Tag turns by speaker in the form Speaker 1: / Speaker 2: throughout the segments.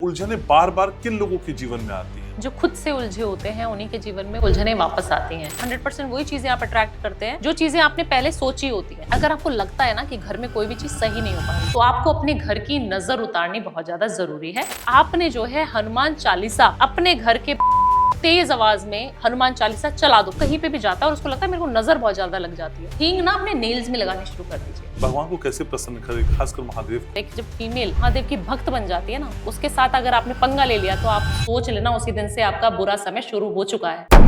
Speaker 1: उलझने बार बार किन लोगों के जीवन में आती हैं?
Speaker 2: जो खुद से उलझे होते हैं उन्हीं के जीवन में उलझने वापस आती हैं। 100% वही चीजें आप अट्रैक्ट करते हैं जो चीजें आपने पहले सोची होती है। अगर आपको लगता है ना कि घर में कोई भी चीज सही नहीं हो पा रही, तो आपको अपने घर की नजर उतारनी बहुत ज्यादा जरूरी है। आपने जो है हनुमान चालीसा अपने घर के तेज आवाज में हनुमान चालीसा चला दो, कहीं पे भी जाता है और उसको लगता है मेरे को नजर बहुत ज्यादा लग जाती है, हींग ना अपने नेल्स में लगानी शुरू कर दीजिए।
Speaker 1: भगवान को कैसे प्रसन्न करे, खासकर महादेव?
Speaker 2: एक जब फीमेल महादेव की भक्त बन जाती है ना, उसके साथ अगर आपने पंगा ले लिया तो आप सोच लेना उसी दिन से आपका बुरा समय शुरू हो चुका है।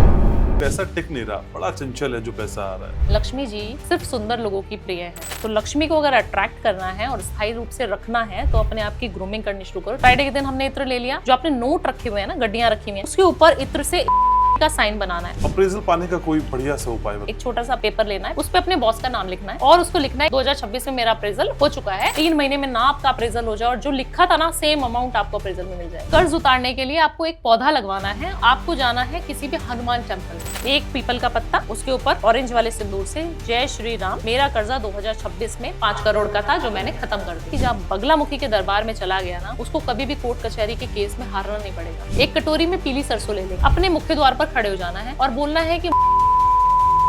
Speaker 1: पैसा टिक नहीं रहा, बड़ा चंचल है जो पैसा आ रहा है।
Speaker 2: लक्ष्मी जी सिर्फ सुंदर लोगों की प्रिय है, तो लक्ष्मी को अगर अट्रैक्ट करना है और स्थायी रूप से रखना है तो अपने आप की ग्रूमिंग करनी शुरू करो। फ्राइडे के दिन हमने इत्र ले लिया, जो आपने नोट रखे हुए हैं ना, गड्डियां रखी हुई हैं, उसके ऊपर इत्र से का साइन बनाना है।
Speaker 1: अप्रेजल पाने का कोई बढ़िया सा उपाय बताइए।
Speaker 2: एक छोटा सा पेपर लेना है, उस पे अपने बॉस का नाम लिखना है और उसको लिखना है 2026 में मेरा अप्रेजल हो चुका है, 3 महीने में ना आपका अप्रेजल हो जाए और जो लिखा था ना सेम अमाउंट आपको अप्रेजल में मिल जाए। कर्ज उतारने के लिए आपको एक पौधा लगवाना है, आपको जाना है किसी भी हनुमान टेम्पल में, एक पीपल का पत्ता, उसके ऊपर ऑरेंज वाले सिंदूर से जय श्री राम, मेरा कर्जा 2026 में 5 करोड़ का था जो मैंने खत्म कर दिया। जब बगलामुखी के दरबार में चला गया ना, उसको कभी भी कोर्ट कचहरी के केस में हारना नहीं पड़ेगा। एक कटोरी में पीली सरसों ले ले, अपने मुख्य द्वार पर खड़े हो जाना है और बोलना है कि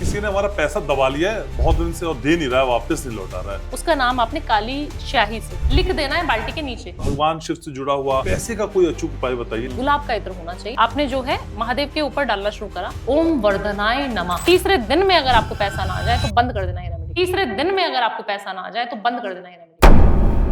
Speaker 1: किसी ने हमारा पैसा दबा लिया है बहुत दिन से और दे नहीं रहा है, वापस नहीं लौटा रहा है।
Speaker 2: उसका नाम आपने काली स्याही से लिख देना है बाल्टी के नीचे।
Speaker 1: भगवान शिव से जुड़ा हुआ पैसे का कोई अचूक उपाय बताइए।
Speaker 2: गुलाब का इत्र होना चाहिए। आपने जो है महादेव के ऊपर डालना शुरू करा, ओम वर्धनाय नमः। तीसरे दिन में अगर आपको पैसा ना आ जाए तो बंद कर देना है रेमेडी। तीसरे दिन में अगर आपको पैसा ना आ जाए तो बंद कर देना है रेमेडी।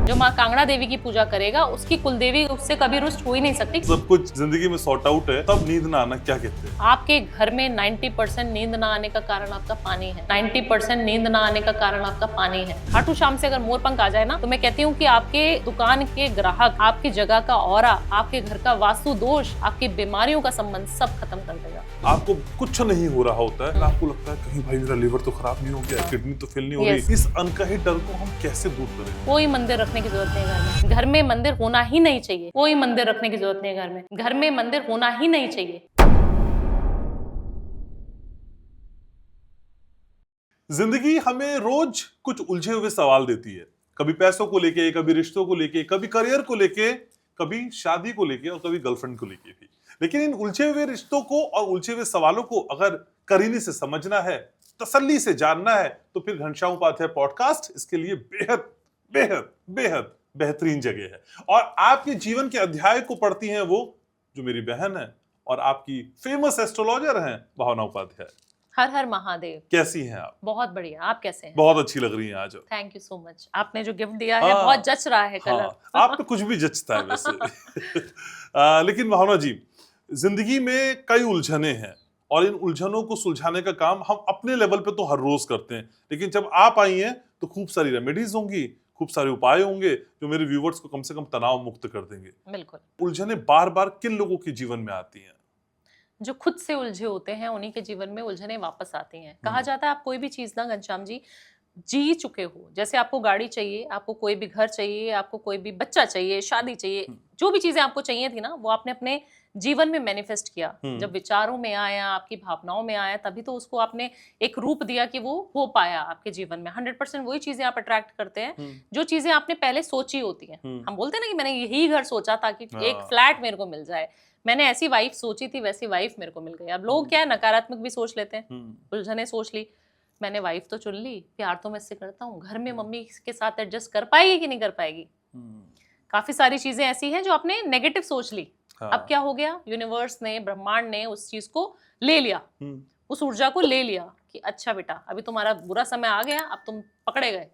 Speaker 2: जो माँ कांगड़ा देवी की पूजा करेगा उसकी कुलदेवी उससे कभी रुष्ट हो ही नहीं सकती।
Speaker 1: सब कुछ जिंदगी में सॉर्ट आउट है, तब नींद ना आना क्या कहते हैं?
Speaker 2: आपके घर में 90% नींद ना आने का कारण आपका पानी है। 90% नींद ना आने का कारण आपका पानी है। खाटू शाम से अगर मोरपंख आ जाए ना, तो मैं कहती हूँ कि आपके दुकान के ग्राहक, आपकी जगह का ऑरा, आपके घर का वास्तु दोष, आपकी बीमारियों का संबंध सब खत्म कर देगा।
Speaker 1: आपको कुछ नहीं हो रहा होता है, आपको लगता है कहीं भाई मेरा लिवर तो खराब नहीं हो गया, किडनी तो फेल नहीं हो रही। इस अनकही डर को हम कैसे दूर करें?
Speaker 2: कोई मंदिर रखने की जरूरत नहीं है घर में। घर में मंदिर होना ही नहीं चाहिए। कोई मंदिर रखने की जरूरत नहीं है घर में। घर में मंदिर होना ही नहीं चाहिए।
Speaker 1: जिंदगी हमें रोज कुछ उलझे हुए सवाल देती है, कभी पैसों को लेके, कभी रिश्तों को लेके, कभी करियर को लेके, कभी शादी को लेके और कभी गर्लफ्रेंड को लेके भी। लेकिन इन उलझे हुए रिश्तों को और उलझे हुए सवालों को अगर करीने से समझना है, तसल्ली से जानना है, तो फिर घनश्याम उपाध्याय पॉडकास्ट इसके लिए बेहद बेहद बेहद बेहतरीन जगह है। और आपके जीवन के अध्याय को पढ़ती हैं वो जो मेरी बहन है और आपकी फेमस एस्ट्रोलॉजर हैं भावना उपाध्याय।
Speaker 2: हर हर महादेव।
Speaker 1: कैसी हैं आप?
Speaker 2: बहुत बढ़िया, आप कैसे हैं?
Speaker 1: बहुत अच्छी लग रही हैं आज।
Speaker 2: Thank you so much. आपने जो गिफ्ट दिया है बहुत जच रहा है कलर।
Speaker 1: आप पे कुछ भी जचता है वैसे। लेकिन भावना जी, जिंदगी में कई उलझने हैं और इन उलझनों को सुलझाने का काम हम अपने लेवल पे तो हर रोज करते हैं, लेकिन जब आप आई हैं तो खूब सारी रेमेडीज होंगी, खूब सारे उपाय होंगे जो मेरे व्यूवर्स को कम से कम तनाव मुक्त कर देंगे।
Speaker 2: बिल्कुल।
Speaker 1: उलझने बार बार किन लोगों के जीवन में आती हैं?
Speaker 2: जो खुद से उलझे होते हैं उन्हीं के जीवन में उलझने वापस आती हैं। कहा जाता है आप कोई भी चीज ना घनश्याम जी चुके हो, जैसे आपको गाड़ी चाहिए, आपको कोई भी घर चाहिए, आपको कोई भी बच्चा चाहिए, शादी चाहिए, जो भी चीजें आपको चाहिए थी ना, वो आपने अपने जीवन में मैनिफेस्ट किया। जब विचारों में आया, आपकी भावनाओं में आया, तभी तो उसको आपने एक रूप दिया कि वो हो पाया आपके जीवन में। 100% वही चीजें आप अट्रैक्ट करते हैं जो चीजें आपने पहले सोची होती हैं। हम बोलते हैं ना कि मैंने यही घर सोचा था कि एक फ्लैट मेरे को मिल जाए, मैंने ऐसी वाइफ सोची थी, वैसी वाइफ मेरे को मिल गई। अब लोग क्या है, नकारात्मक भी सोच लेते हैं, उलझने सोच ली, मैंने वाइफ तो चुन ली, प्यार तो मैं इससे करता हूँ, घर में मम्मी के साथ एडजस्ट कर पाएगी कि नहीं कर पाएगी। काफी सारी चीजें ऐसी हैं जो आपने नेगेटिव सोच ली। अब क्या हो गया, यूनिवर्स ने, ब्रह्मांड ने उस चीज को ले लिया, उस ऊर्जा को ले लिया कि अच्छा बेटा अभी तुम्हारा बुरा समय आ गया, अब तुम पकड़े गए।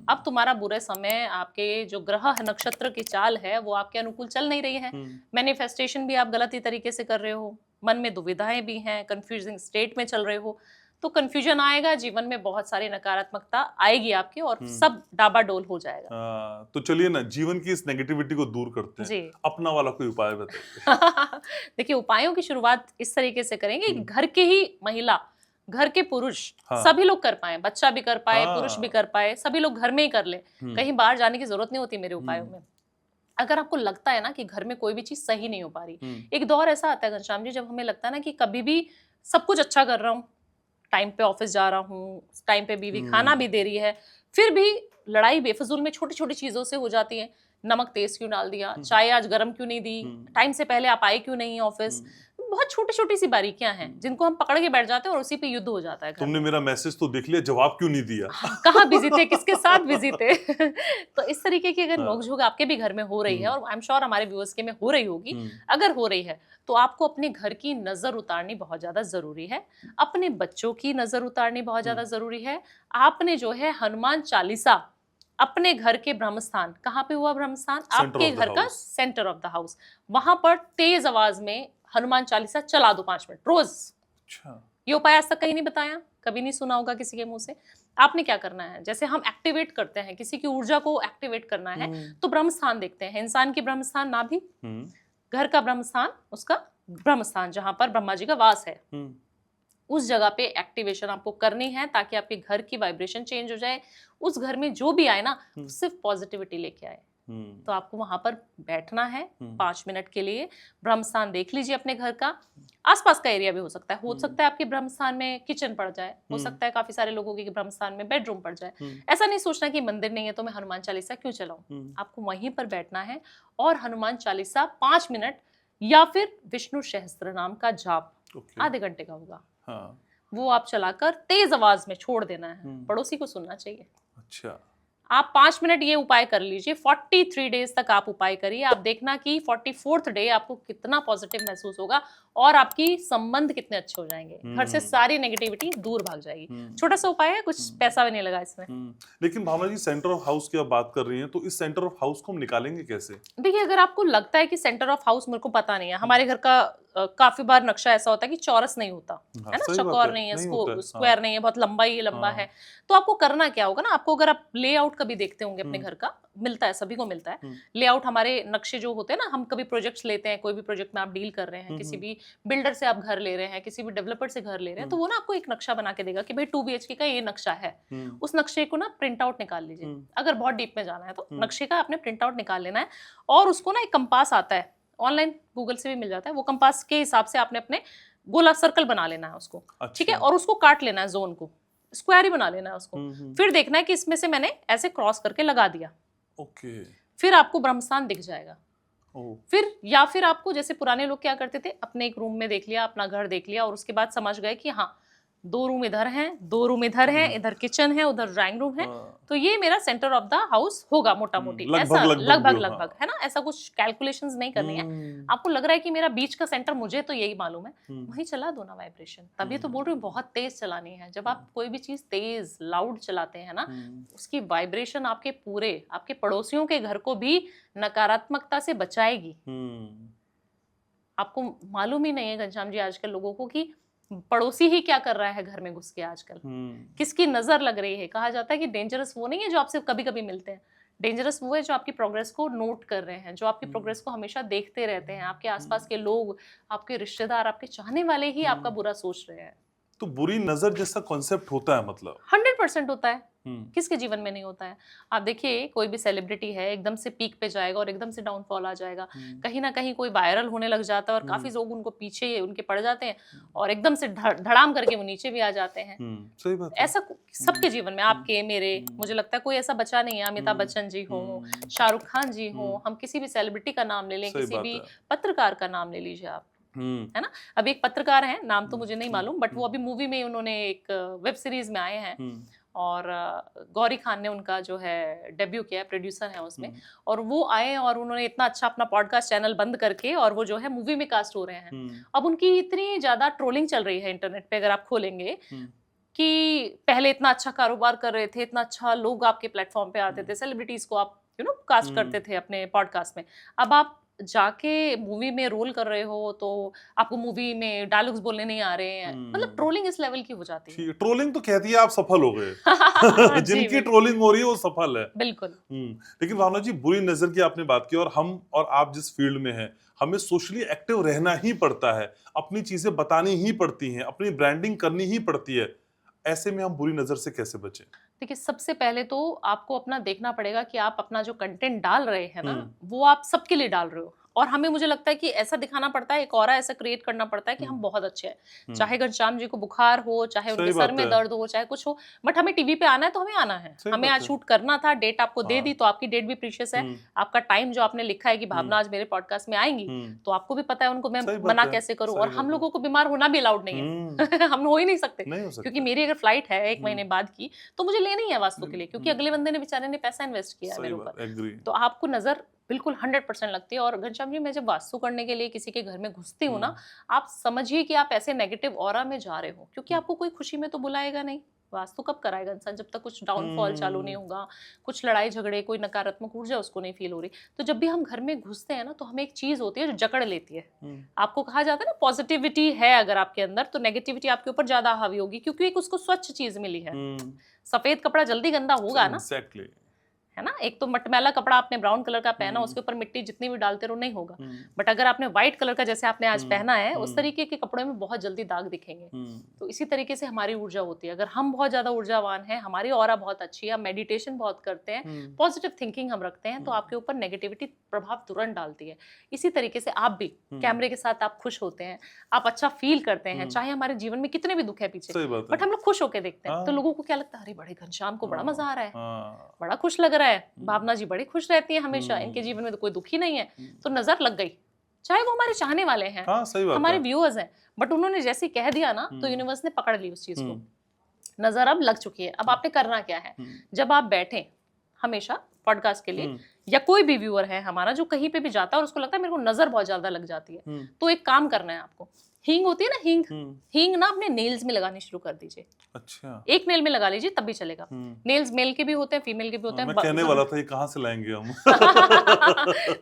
Speaker 2: अब तुम्हारा बुरे समय, आपके जो ग्रह नक्षत्र की चाल है वो आपके अनुकूल चल नहीं रही है। मैनिफेस्टेशन भी आप गलत ही तरीके से कर रहे हो, मन में दुविधाएं भी हैं, कंफ्यूजिंग स्टेट में चल रहे हो, तो कंफ्यूजन आएगा, जीवन में बहुत सारी नकारात्मकता आएगी आपके और सब डाबाडोल हो जाएगा।
Speaker 1: तो चलिए ना, जीवन की इस नेगेटिविटी को दूर करते हैं। अपना वाला कोई उपाय बताइए।
Speaker 2: देखिए, उपायों की शुरुआत इस तरीके से करेंगे कि घर के ही महिला, घर के पुरुष सभी लोग कर पाए, बच्चा भी कर पाए, पुरुष भी कर पाए, सभी लोग घर में ही कर ले, कहीं बाहर जाने की जरूरत नहीं होती मेरे उपायों में। अगर आपको लगता है ना कि घर में कोई भी चीज सही नहीं हो पा रही, एक दौर ऐसा आता है घनश्याम जी जब हमें लगता है ना कि कभी भी सब कुछ अच्छा कर रहा हूँ, टाइम पे ऑफिस जा रहा हूँ, टाइम पे बीवी खाना भी दे रही है, फिर भी लड़ाई बेफजूल में छोटी छोटी चीजों से हो जाती है। नमक तेज क्यों डाल दिया, चाय आज गर्म क्यों नहीं दी, टाइम से पहले आप आए क्यों नहीं ऑफिस। बहुत छोटी छोटी सी बारीकियां हैं जिनको हम पकड़ के बैठ जाते हैं और उसी पे युद्ध हो जाता है घर
Speaker 1: तुमने
Speaker 2: में।
Speaker 1: मेरा मैसेज तो देख लिया, जवाब क्यों नहीं दिया?
Speaker 2: कहाँ बिजी थे, किसके साथ बिजी थे। तो इस तरीके की अगर
Speaker 1: हाँ।
Speaker 2: नोकझोंक आपके भी घर में हो रही है, और आई एम श्योर हमारे व्यूअर्स के में हो रही होगी, अगर हो रही है तो आपको अपने घर की नजर उतारनी बहुत ज्यादा जरूरी है, अपने बच्चों की नजर उतारनी बहुत ज्यादा जरूरी है। आपने जो है हनुमान चालीसा अपने घर के ब्रह्मस्थान, कहाँ पे हुआ ब्रह्मस्थान, आपके
Speaker 1: of the
Speaker 2: घर का
Speaker 1: house.
Speaker 2: Centre of the house, वहां पर तेज आवाज में हनुमान चालीसा चला दो 5 मिनट रोज।
Speaker 1: अच्छा।
Speaker 2: ये उपाय आज तक कहीं नहीं बताया, कभी नहीं सुना होगा किसी के मुंह से। आपने क्या करना है, जैसे हम एक्टिवेट करते हैं, किसी की ऊर्जा को एक्टिवेट करना है तो ब्रह्मस्थान देखते हैं। इंसान की ब्रह्मस्थान नाभि, घर का ब्रह्मस्थान उसका ब्रह्मस्थान जहां पर ब्रह्मा जी का वास है, उस जगह पे एक्टिवेशन आपको करनी है ताकि आपके घर की वाइब्रेशन चेंज हो जाए। उस घर में जो भी आए ना सिर्फ पॉजिटिविटी लेके आए। तो आपको वहां पर बैठना है 5 मिनट के लिए, ब्रह्मस्थान देख लीजिए अपने घर का, आसपास का एरिया भी हो सकता है आपके ब्रह्मस्थान में किचन पड़ जाए, हो सकता है काफी सारे लोगों के ब्रह्मस्थान में बेडरूम पड़ जाए। ऐसा नहीं सोचना कि मंदिर नहीं है तो मैं हनुमान चालीसा क्यों चलाऊं, आपको वहीं पर बैठना है और हनुमान चालीसा 5 मिनट या फिर विष्णु सहस्त्र नाम का जाप आधे घंटे का होगा, वो आप चलाकर तेज आवाज में छोड़ देना है, पड़ोसी को सुनना चाहिए।
Speaker 1: अच्छा।
Speaker 2: आप 5 मिनट ये उपाय कर लीजिए, 43 डेज तक आप उपाय करिए, आप देखना कि 44th डे आपको कितना पॉजिटिव महसूस होगा और आपकी संबंध कितने अच्छे हो जाएंगे, घर से सारी नेगेटिविटी दूर भाग जाएगी। छोटा सा उपाय है, कुछ पैसा भी नहीं लगा इसमें।
Speaker 1: लेकिन भावना जी, सेंटर ऑफ हाउस की आप बात कर रही हैं, तो इस सेंटर ऑफ हाउस को हम निकालेंगे कैसे? देखिए,
Speaker 2: अगर आपको लगता है कि सेंटर ऑफ हाउस मेरे को पता नहीं है, हमारे घर का काफी बार नक्शा ऐसा होता है कि चौरस नहीं होता है ना, चौकोर नहीं है, स्क्वायर नहीं है, बहुत लंबा ही लंबा है, तो आपको करना क्या होगा ना, आपको अगर आप लेआउट कभी देखते होंगे अपने घर का, मिलता है सभी को मिलता है लेआउट, हमारे नक्शे जो होते हैं ना, हम कभी प्रोजेक्ट्स लेते हैं, कोई भी प्रोजेक्ट में आप डील कर रहे हैं, किसी भी बिल्डर से आप घर ले रहे हैं, किसी भी डेवलपर से घर ले रहे हैं, तो वो ना आपको एक नक्शा बना के देगा कि भाई 2 BHK का ये नक्शा है। उस नक्शे को ना प्रिंट आउट निकाल लीजिए, अगर बहुत डीप में जाना है तो नक्शे का आपने प्रिंट आउट निकाल लेना है, और उसको ना एक कंपास आता है, ऑनलाइन गूगल से भी मिल जाता है, वो कंपास के हिसाब से आपने अपने गोला सर्कल बना लेना है उसको।
Speaker 1: अच्छा।
Speaker 2: ठीक है, और उसको काट लेना है, जोन को स्क्वायर ही बना लेना है उसको। फिर देखना है कि इसमें से मैंने ऐसे क्रॉस करके लगा दिया,
Speaker 1: ओके,
Speaker 2: फिर आपको ब्रह्मस्थान दिख जाएगा। फिर या फिर आपको, जैसे पुराने लोग क्या करते थे, अपने एक रूम में देख लिया, अपना घर देख लिया, और उसके बाद समझ गए कि हाँ 2 रूम इधर हैं, 2 रूम इधर हैं, इधर किचन है, उधर ड्राइंग रूम है, तो ये मेरा सेंटर ऑफ द हाउस होगा मोटा मोटी, ऐसा लगभग है ना, ऐसा कुछ कैलकुलेशंस नहीं करनी है। आपको लग रहा है कि मेरा बीच का सेंटर मुझे तो यही मालूम है, वहीं चला दो ना वाइब्रेशन। तभी तो बोल रही हूँ बहुत तेज चलानी है। जब आप कोई भी चीज तेज लाउड चलाते हैं ना, उसकी वाइब्रेशन आपके पूरे, आपके पड़ोसियों के घर को भी नकारात्मकता से बचाएगी। आपको मालूम ही नहीं है घनश्याम जी आजकल लोगों को कि पड़ोसी ही क्या कर रहा है घर में घुस के आजकल, किसकी नजर लग रही है। कहा जाता है कि डेंजरस वो नहीं है जो आपसे कभी कभी मिलते हैं, डेंजरस वो है जो आपकी प्रोग्रेस को नोट कर रहे हैं, जो आपकी प्रोग्रेस को हमेशा देखते रहते हैं। आपके आसपास के लोग, आपके रिश्तेदार, आपके चाहने वाले ही आपका बुरा सोच रहे हैं।
Speaker 1: तो बुरी नजर जैसा कॉन्सेप्ट होता है, मतलब
Speaker 2: 100% होता है, किसके जीवन में नहीं होता है। आप देखिए, कोई भी सेलिब्रिटी है, एकदम से पीक पे जाएगा और एकदम से डाउनफॉल आ जाएगा। कहीं ना कहीं कोई वायरल होने लग जाता है और काफी लोग उनको पीछे उनके पड़ जाते हैं, और एकदम से धड़ाम करके वो नीचे भी आ जाते हैं।
Speaker 1: सही बात है।
Speaker 2: ऐसा सबके जीवन में, आपके मेरे, मुझे लगता है कोई ऐसा बचा नहीं है। अमिताभ बच्चन जी हो, शाहरुख खान जी हो, हम किसी भी सेलिब्रिटी का नाम ले लें, किसी भी पत्रकार का नाम ले लीजिए आप, है ना। अभी एक पत्रकार हैं, नाम तो मुझे नहीं मालूम, बट वो अभी मूवी में उन्होंने एक वेब सीरीज में आए हैं, और गौरी खान ने उनका जो है डेब्यू किया, प्रोड्यूसर है उसमें, और वो आए और उन्होंने इतना अच्छा अपना पॉडकास्ट चैनल बंद करके और वो जो है मूवी में कास्ट हो रहे हैं। अब उनकी इतनी ज्यादा ट्रोलिंग चल रही है इंटरनेट पे, अगर आप खोलेंगे, कि पहले इतना अच्छा कारोबार कर रहे थे, इतना अच्छा लोग आपके प्लेटफॉर्म पे आते थे, सेलिब्रिटीज को आप कास्ट करते थे अपने पॉडकास्ट में, अब आप जाके मूवी में रोल कर रहे हो तो आपको मूवी में डायलॉग्स बोलने नहीं आ रहे हैं। मतलब ट्रोलिंग इस लेवल की हो जाती है।
Speaker 1: ट्रोलिंग तो कहती है आप सफल हो गए। जिनकी ट्रोलिंग हो रही है वो सफल है।
Speaker 2: बिल्कुल।
Speaker 1: लेकिन भावना जी, बुरी नजर की आपने बात की, और हम और आप जिस फील्ड में हैं, हमें सोशली एक्टिव रहना ही पड़ता है, अपनी चीजें बतानी ही पड़ती हैं, अपनी ब्रांडिंग करनी ही पड़ती है। ऐसे में हम बुरी नजर से कैसे बचें?
Speaker 2: देखिए, सबसे पहले तो आपको अपना देखना पड़ेगा कि आप अपना जो कंटेंट डाल रहे हैं ना, वो आप सबके लिए डाल रहे हो, और हमें मुझे लगता है कि ऐसा दिखाना पड़ता है, एक ऑरा ऐसा क्रिएट करना पड़ता है कि हम बहुत अच्छे हैं। चाहे घनश्याम जी को बुखार हो, चाहे उनके
Speaker 1: सही
Speaker 2: सर
Speaker 1: बात
Speaker 2: में
Speaker 1: है।
Speaker 2: दर्द हो, चाहे कुछ हो, बट हमें टीवी पे आना है तो हमें आना है।
Speaker 1: सही
Speaker 2: हमें
Speaker 1: बात
Speaker 2: आज
Speaker 1: है।
Speaker 2: शूट करना था, डेट आपको दे
Speaker 1: हाँ।
Speaker 2: दी तो आपकी डेट भी प्रीशियस है। आपका टाइम जो आपने लिखा है कि भावना आज मेरे पॉडकास्ट में आएंगी, तो आपको भी पता है उनको मैं
Speaker 1: सही बात
Speaker 2: मना
Speaker 1: है,
Speaker 2: कैसे करूं।
Speaker 1: सही
Speaker 2: और
Speaker 1: बात
Speaker 2: हम
Speaker 1: है।
Speaker 2: लोगों को बीमार होना भी अलाउड नहीं है। हम हो ही नहीं सकते,
Speaker 1: नहीं हो
Speaker 2: क्योंकि
Speaker 1: सकता।
Speaker 2: मेरी अगर फ्लाइट है 1 महीने बाद की, तो मुझे लेनी है वास्तु के लिए, क्योंकि अगले बंदे ने बेचारे ने पैसा इन्वेस्ट किया है
Speaker 1: सही
Speaker 2: मेरे
Speaker 1: बात,
Speaker 2: ऊपर।
Speaker 1: एग्री।
Speaker 2: तो आपको नजर बिल्कुल 100% लगती है। और घनश्याम जी, मैं जब वास्तु करने के लिए किसी के घर में घुसती हूँ ना, आप समझिए कि आप ऐसे नेगेटिव ऑरा में जा रहे हो, क्योंकि आपको कोई खुशी में तो बुलाएगा नहीं। वास्तु कब कराएगा इंसान? जब तक कुछ डाउनफॉल चालू नहीं होगा, कुछ लड़ाई झगड़े, कोई नकारात्मक ऊर्जा उसको नहीं फील हो रही। तो जब भी हम घर में घुसते हैं ना, तो हमें एक चीज होती है जो जकड़ लेती है। आपको कहा जाता है ना, पॉजिटिविटी है अगर आपके अंदर, तो नेगेटिविटी आपके ऊपर ज्यादा हावी होगी, क्योंकि एक उसको स्वच्छ चीज मिली है। सफेद कपड़ा जल्दी गंदा होगा ना,
Speaker 1: एग्जैक्टली।
Speaker 2: है ना। एक तो मटमैला कपड़ा आपने ब्राउन कलर का पहना, उसके ऊपर मिट्टी जितनी भी डालते रहो नहीं होगा। बट अगर आपने व्हाइट कलर का जैसे आपने आज पहना है, उस तरीके के कपड़े में बहुत जल्दी दाग दिखेंगे। तो इसी तरीके से हमारी ऊर्जा होती है। अगर हम बहुत ज्यादा ऊर्जावान हैं, हमारी ऑरा बहुत अच्छी है, हम मेडिटेशन बहुत करते हैं, पॉजिटिव थिंकिंग हम रखते हैं, तो आपके ऊपर नेगेटिविटी प्रभाव तुरंत डालती है। इसी तरीके से आप भी कैमरे के साथ आप खुश होते हैं, आप अच्छा फील करते हैं, चाहे हमारे जीवन में कितने भी दुख है पीछे,
Speaker 1: सही बात है।
Speaker 2: बट हम लोग खुश होके देखते हैं। तो लोगों को क्या लगता है, अरे बड़े घनश्याम को बड़ा मजा आ रहा है, बड़ा खुश लग रहा है, भावना जी बड़ी खुश रहती है हमेशा, इनके जीवन में तो कोई दुख ही नहीं है। तो नजर लग गई, चाहे वो हमारे चाहने वाले हैं,
Speaker 1: हाँ, सही बात
Speaker 2: हमारे
Speaker 1: है।
Speaker 2: व्यूअर्स हैं, बट उन्होंने जैसे ही कह दिया ना, तो यूनिवर्स ने पकड़ ली उस चीज को। नजर अब लग चुकी है। अब आपने करना क्या है, जब आप बैठे हमेशा पॉडकास्ट के लिए, या कोई भी व्यूअर है हमारा जो कहीं पे भी जाता है और उसको लगता है मेरे को नजर बहुत ज्यादा लग जाती है, तो एक काम करना है आपको। हींग होती है ना, हींग, हींग ना अपने नेल्स में लगानी शुरू कर दीजिए।
Speaker 1: अच्छा।
Speaker 2: एक नेल में लगा लीजिए तब भी चलेगा। नेल्स मेल के भी होते हैं, फीमेल के भी होते हैं।
Speaker 1: मैं कहने वाला था ये कहाँ से लाएंगे हम।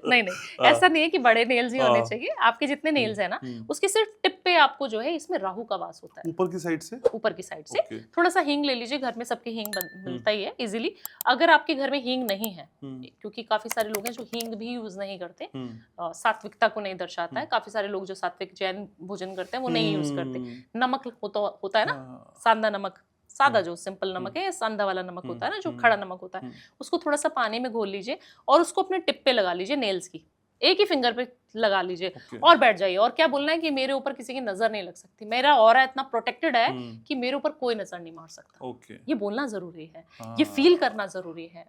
Speaker 2: नहीं नहीं, ऐसा नहीं है कि बड़े नेल्स ही होने चाहिए। आपके जितने नेल्स है ना, उसके सिर्फ टिप पे आपको जो है इसमें राहु का वास होता है।
Speaker 1: ऊपर की साइड से?
Speaker 2: ऊपर की साइड से थोड़ा सा हींग ले लीजिए। घर में सबके हींग मिलता ही है इजीली। अगर आपके घर में हींग नहीं है, क्योंकि काफी सारे लोग हैं जो हींग भी यूज नहीं करते, सात्विकता को नहीं दर्शाता है। काफी सारे लोग जो सात्विक जैन भोजन करते हैं वो नहीं यूज करते। नमक होता है ना, सांदा नमक, सादा जो सिंपल नमक है, या सांदा वाला नमक होता है ना, जो खड़ा नमक होता है, उसको थोड़ा सा पानी में घोल लीजिए और उसको अपने टिप पे लगा लीजिए, नेल्स की एक ही फिंगर पे लगा लीजिए और बैठ जाइए। और क्या बोलना है कि मेरे ऊपर किसी की नजर नहीं लग सकती, मेरा ऑरा इतना प्रोटेक्टेड है कि मेरे ऊपर कोई नजर नहीं मार सकता। ये बोलना जरूरी है, ये फील करना जरूरी है।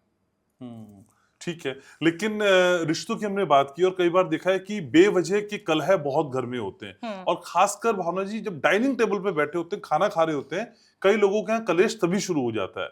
Speaker 1: ठीक है, लेकिन रिश्तों की हमने बात की और कई बार देखा है कि बेवजह के कलह बहुत घर में होते हैं, और खासकर भावना जी जब डाइनिंग टेबल पे बैठे होते हैं, खाना खा रहे होते हैं, कई लोगों के यहाँ कलेश तभी शुरू हो जाता है।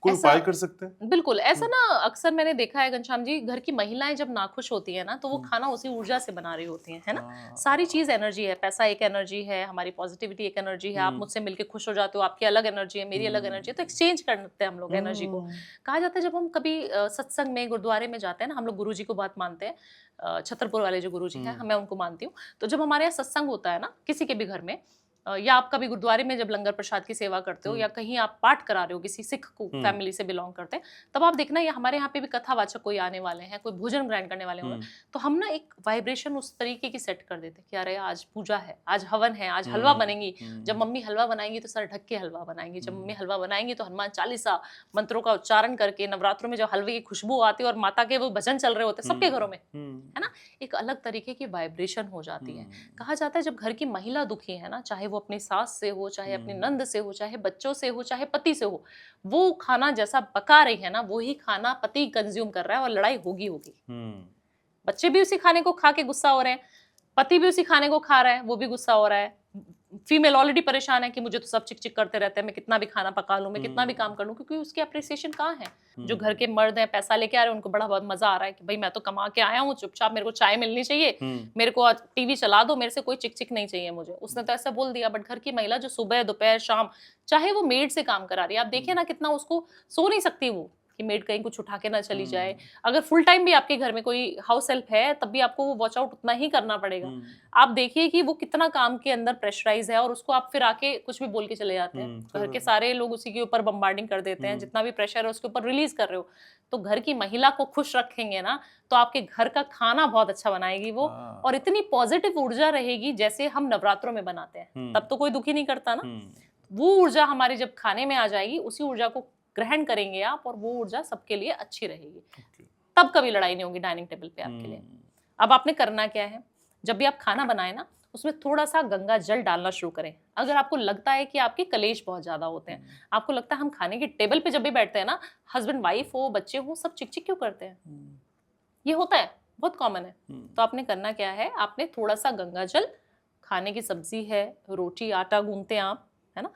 Speaker 1: कोई उपाय कर सकते हैं?
Speaker 2: बिल्कुल ऐसा ना, अक्सर मैंने देखा है घनश्याम जी, घर की महिलाएं जब नाखुश होती है ना, तो वो खाना उसी ऊर्जा से बना रही होती हैं, है ना। सारी चीज एनर्जी है, पैसा एक एनर्जी है, हमारी पॉजिटिविटी एक एनर्जी है। आप मुझसे मिलके खुश हो जाते हो, आपकी अलग एनर्जी है, मेरी अलग एनर्जी है, तो एक्सचेंज करते हैं हम लोग एनर्जी को। कहा जाता है जब हम कभी सत्संग में, गुरुद्वारे में जाते हैं ना, हम लोग गुरु जी को बहुत मानते हैं, छतरपुर वाले जो गुरु जी हैं, मैं उनको मानती हूँ। तो जब हमारे यहाँ सत्संग होता है ना, किसी के भी घर में, या आप कभी गुरुद्वारे में जब लंगर प्रसाद की सेवा करते हो, या कहीं आप पाठ करा रहे हो, किसी सिख को फैमिली से बिलोंग करते हैं, तब आप देखना ये हमारे यहाँ पे भी कथावाचक कोई आने वाले हैं, कोई भोजन ग्रहण करने वाले होंगे, तो हम ना एक वाइब्रेशन उस तरीके की सेट कर देते हैं कि अरे आज पूजा है, आज हवन है, आज हलवा बनेंगी। जब मम्मी हलवा बनाएंगी तो सर ढक के हलवा बनाएंगी। जब मम्मी हलवा बनाएंगी तो हनुमान चालीसा मंत्रों का उच्चारण करके, नवरात्रों में जब हलवे की खुशबू आती है और माता के वो भजन चल रहे होते हैं सबके घरों में, है ना, एक अलग तरीके की वाइब्रेशन हो जाती है। कहा जाता है जब घर की महिला दुखी है ना, चाहे वो अपनी सास से हो, चाहे अपनी नंद से हो, चाहे बच्चों से हो, चाहे पति से हो, वो खाना जैसा पका रही है ना, वो ही खाना पति कंज्यूम कर रहा है, और लड़ाई होगी। बच्चे भी उसी खाने को खा के गुस्सा हो रहे हैं, पति भी उसी खाने को खा रहा है, वो भी गुस्सा हो रहा है। फीमेल ऑलरेडी परेशान है कि मुझे तो सब चिक चिक करते रहते हैं, मैं कितना भी खाना पका लूं, मैं कितना भी काम कर लूं, क्योंकि उसकी अप्रिसिएशन कहाँ है। जो घर के मर्द हैं, पैसा लेके आ रहे हैं, उनको बड़ा बहुत मजा आ रहा है कि भाई मैं तो कमा के आया हूँ, चुपचाप मेरे को चाय मिलनी चाहिए, मेरे को टीवी चला दो, मेरे से कोई चिक चिक नहीं चाहिए मुझे। उसने तो ऐसा बोल दिया। बट घर की महिला जो सुबह दोपहर शाम, चाहे वो मेड से काम करा रही है, आप देखिए ना कितना उसको सो नहीं सकती वो, कि मेड कहीं कुछ उठा के ना चली जाए। अगर फुल टाइम भी आपके घर में कोई हाउस हेल्प है, तब भी आपको वो वॉच आउट उतना ही करना पड़ेगा। आप देखिए कि वो कितना काम के अंदर प्रेशराइज है, और उसको आप फिर आके कुछ भी बोल के चले जाते हैं। घर के सारे लोग उसी के ऊपर बम्बार्डिंग कर देते हैं, जितना भी प्रेशर है उसके ऊपर रिलीज कर रहे हो। तो घर की महिला को खुश रखेंगे ना, तो आपके घर का खाना बहुत अच्छा बनाएगी वो, और इतनी पॉजिटिव ऊर्जा रहेगी जैसे हम नवरात्रों में बनाते हैं। तब तो कोई दुखी नहीं करता ना। वो ऊर्जा हमारी जब खाने में आ जाएगी, उसी ऊर्जा को ग्रहण करेंगे आप, और वो ऊर्जा सबके लिए अच्छी रहेगी। तब कभी लड़ाई नहीं होगी डाइनिंग टेबल पे आपके लिए। अब आपने करना क्या है, जब भी आप खाना बनाए ना, उसमें थोड़ा सा गंगा जल डालना शुरू करें। अगर आपको लगता है कि आपके कलेश बहुत ज्यादा होते हैं, आपको लगता है हम खाने के टेबल पे जब भी बैठते हैं ना, हस्बैंड वाइफ हो, बच्चे हो, सब चिक चिक क्यों करते हैं, ये होता है, बहुत कॉमन है। तो आपने करना क्या है, आपने थोड़ा सा गंगा जल, खाने की सब्जी है, रोटी आटा गूंथते हैं आप, है ना,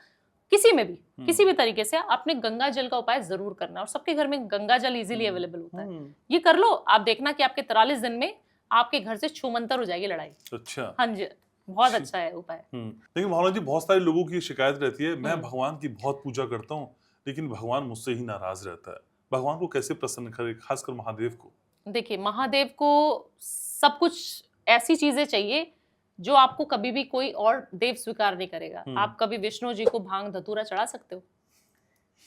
Speaker 2: किसी में भी किसी भी तरीके से आपने गंगा जल का उपाय जरूर करना है। और सबके घर में गंगा जल इजीली अवेलेबल होता है, ये कर लो, आप देखना कि आपके 43 दिन में आपके घर से छूमंतर हो जाएगी लड़ाई।
Speaker 1: अच्छा,
Speaker 2: हाँ जी, बहुत अच्छा है उपाय।
Speaker 1: लेकिन भावना जी, बहुत सारे लोगों की शिकायत रहती है, मैं भगवान की बहुत पूजा करता हूँ लेकिन भगवान मुझसे ही नाराज रहता है। भगवान को कैसे प्रसन्न करे, खासकर महादेव को?
Speaker 2: देखिए, महादेव को सब कुछ ऐसी चीजें चाहिए जो आपको कभी भी कोई और देव स्वीकार नहीं करेगा। आप कभी विष्णु जी को भांग धतूरा चढ़ा सकते हो?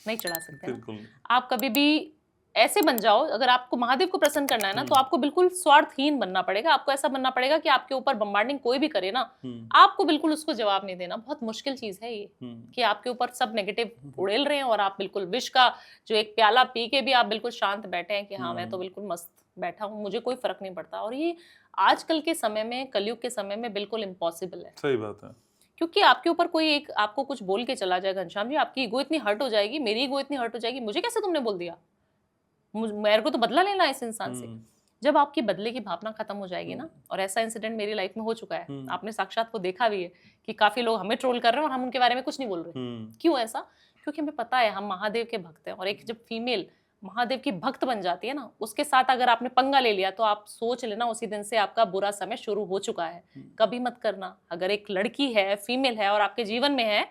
Speaker 2: नहीं चढ़ा सकते ना।
Speaker 1: बिल्कुल।
Speaker 2: आप कभी भी ऐसे बन जाओ, अगर आपको महादेव को प्रसन्न करना है ना, तो आपको बिल्कुल स्वार्थहीन बनना पड़ेगा। आपको ऐसा बनना पड़ेगा कि आपके ऊपर बम्बार्डिंग कोई भी करे ना, आपको बिल्कुल उसको जवाब नहीं देना। बहुत मुश्किल चीज है ये, कि आपके ऊपर सब नेगेटिव उड़ेल रहे हैं और आप बिल्कुल विष का जो एक प्याला पी के भी आप बिल्कुल शांत बैठे हैं कि हाँ मैं तो बिल्कुल मस्त बैठा हूँ, मुझे कोई फर्क नहीं पड़ता। और ये आजकल के समय में, कलयुग के समय में बिल्कुल इम्पॉसिबल है।
Speaker 1: सही बात है।
Speaker 2: क्योंकि आपके ऊपर कोई एक आपको कुछ बोल के चला जाए, घनश्याम जी आपकी ईगो इतनी हर्ट हो जाएगी, मेरी ईगो इतनी हर्ट हो जाएगी, मुझे कैसे तुमने बोल दिया, मेरे को तो बदला लेना है इस इंसान से। जब आपकी बदले की भावना खत्म हो जाएगी ना, और ऐसा इंसिडेंट मेरी लाइफ में हो चुका है, आपने साक्षात को देखा भी है कि काफी लोग हमें ट्रोल कर रहे हैं और हम उनके बारे में कुछ नहीं बोल रहे। क्यों ऐसा? क्योंकि हमें पता है हम महादेव के भक्त हैं, और एक जब फीमेल महादेव की भक्त बन जाती है ना, उसके साथ अगर आपने पंगा ले लिया तो आप सोच लेना उसी दिन से आपका बुरा समय शुरू हो चुका है। कभी मत करना। अगर एक लड़की है, फीमेल है और आपके जीवन में है,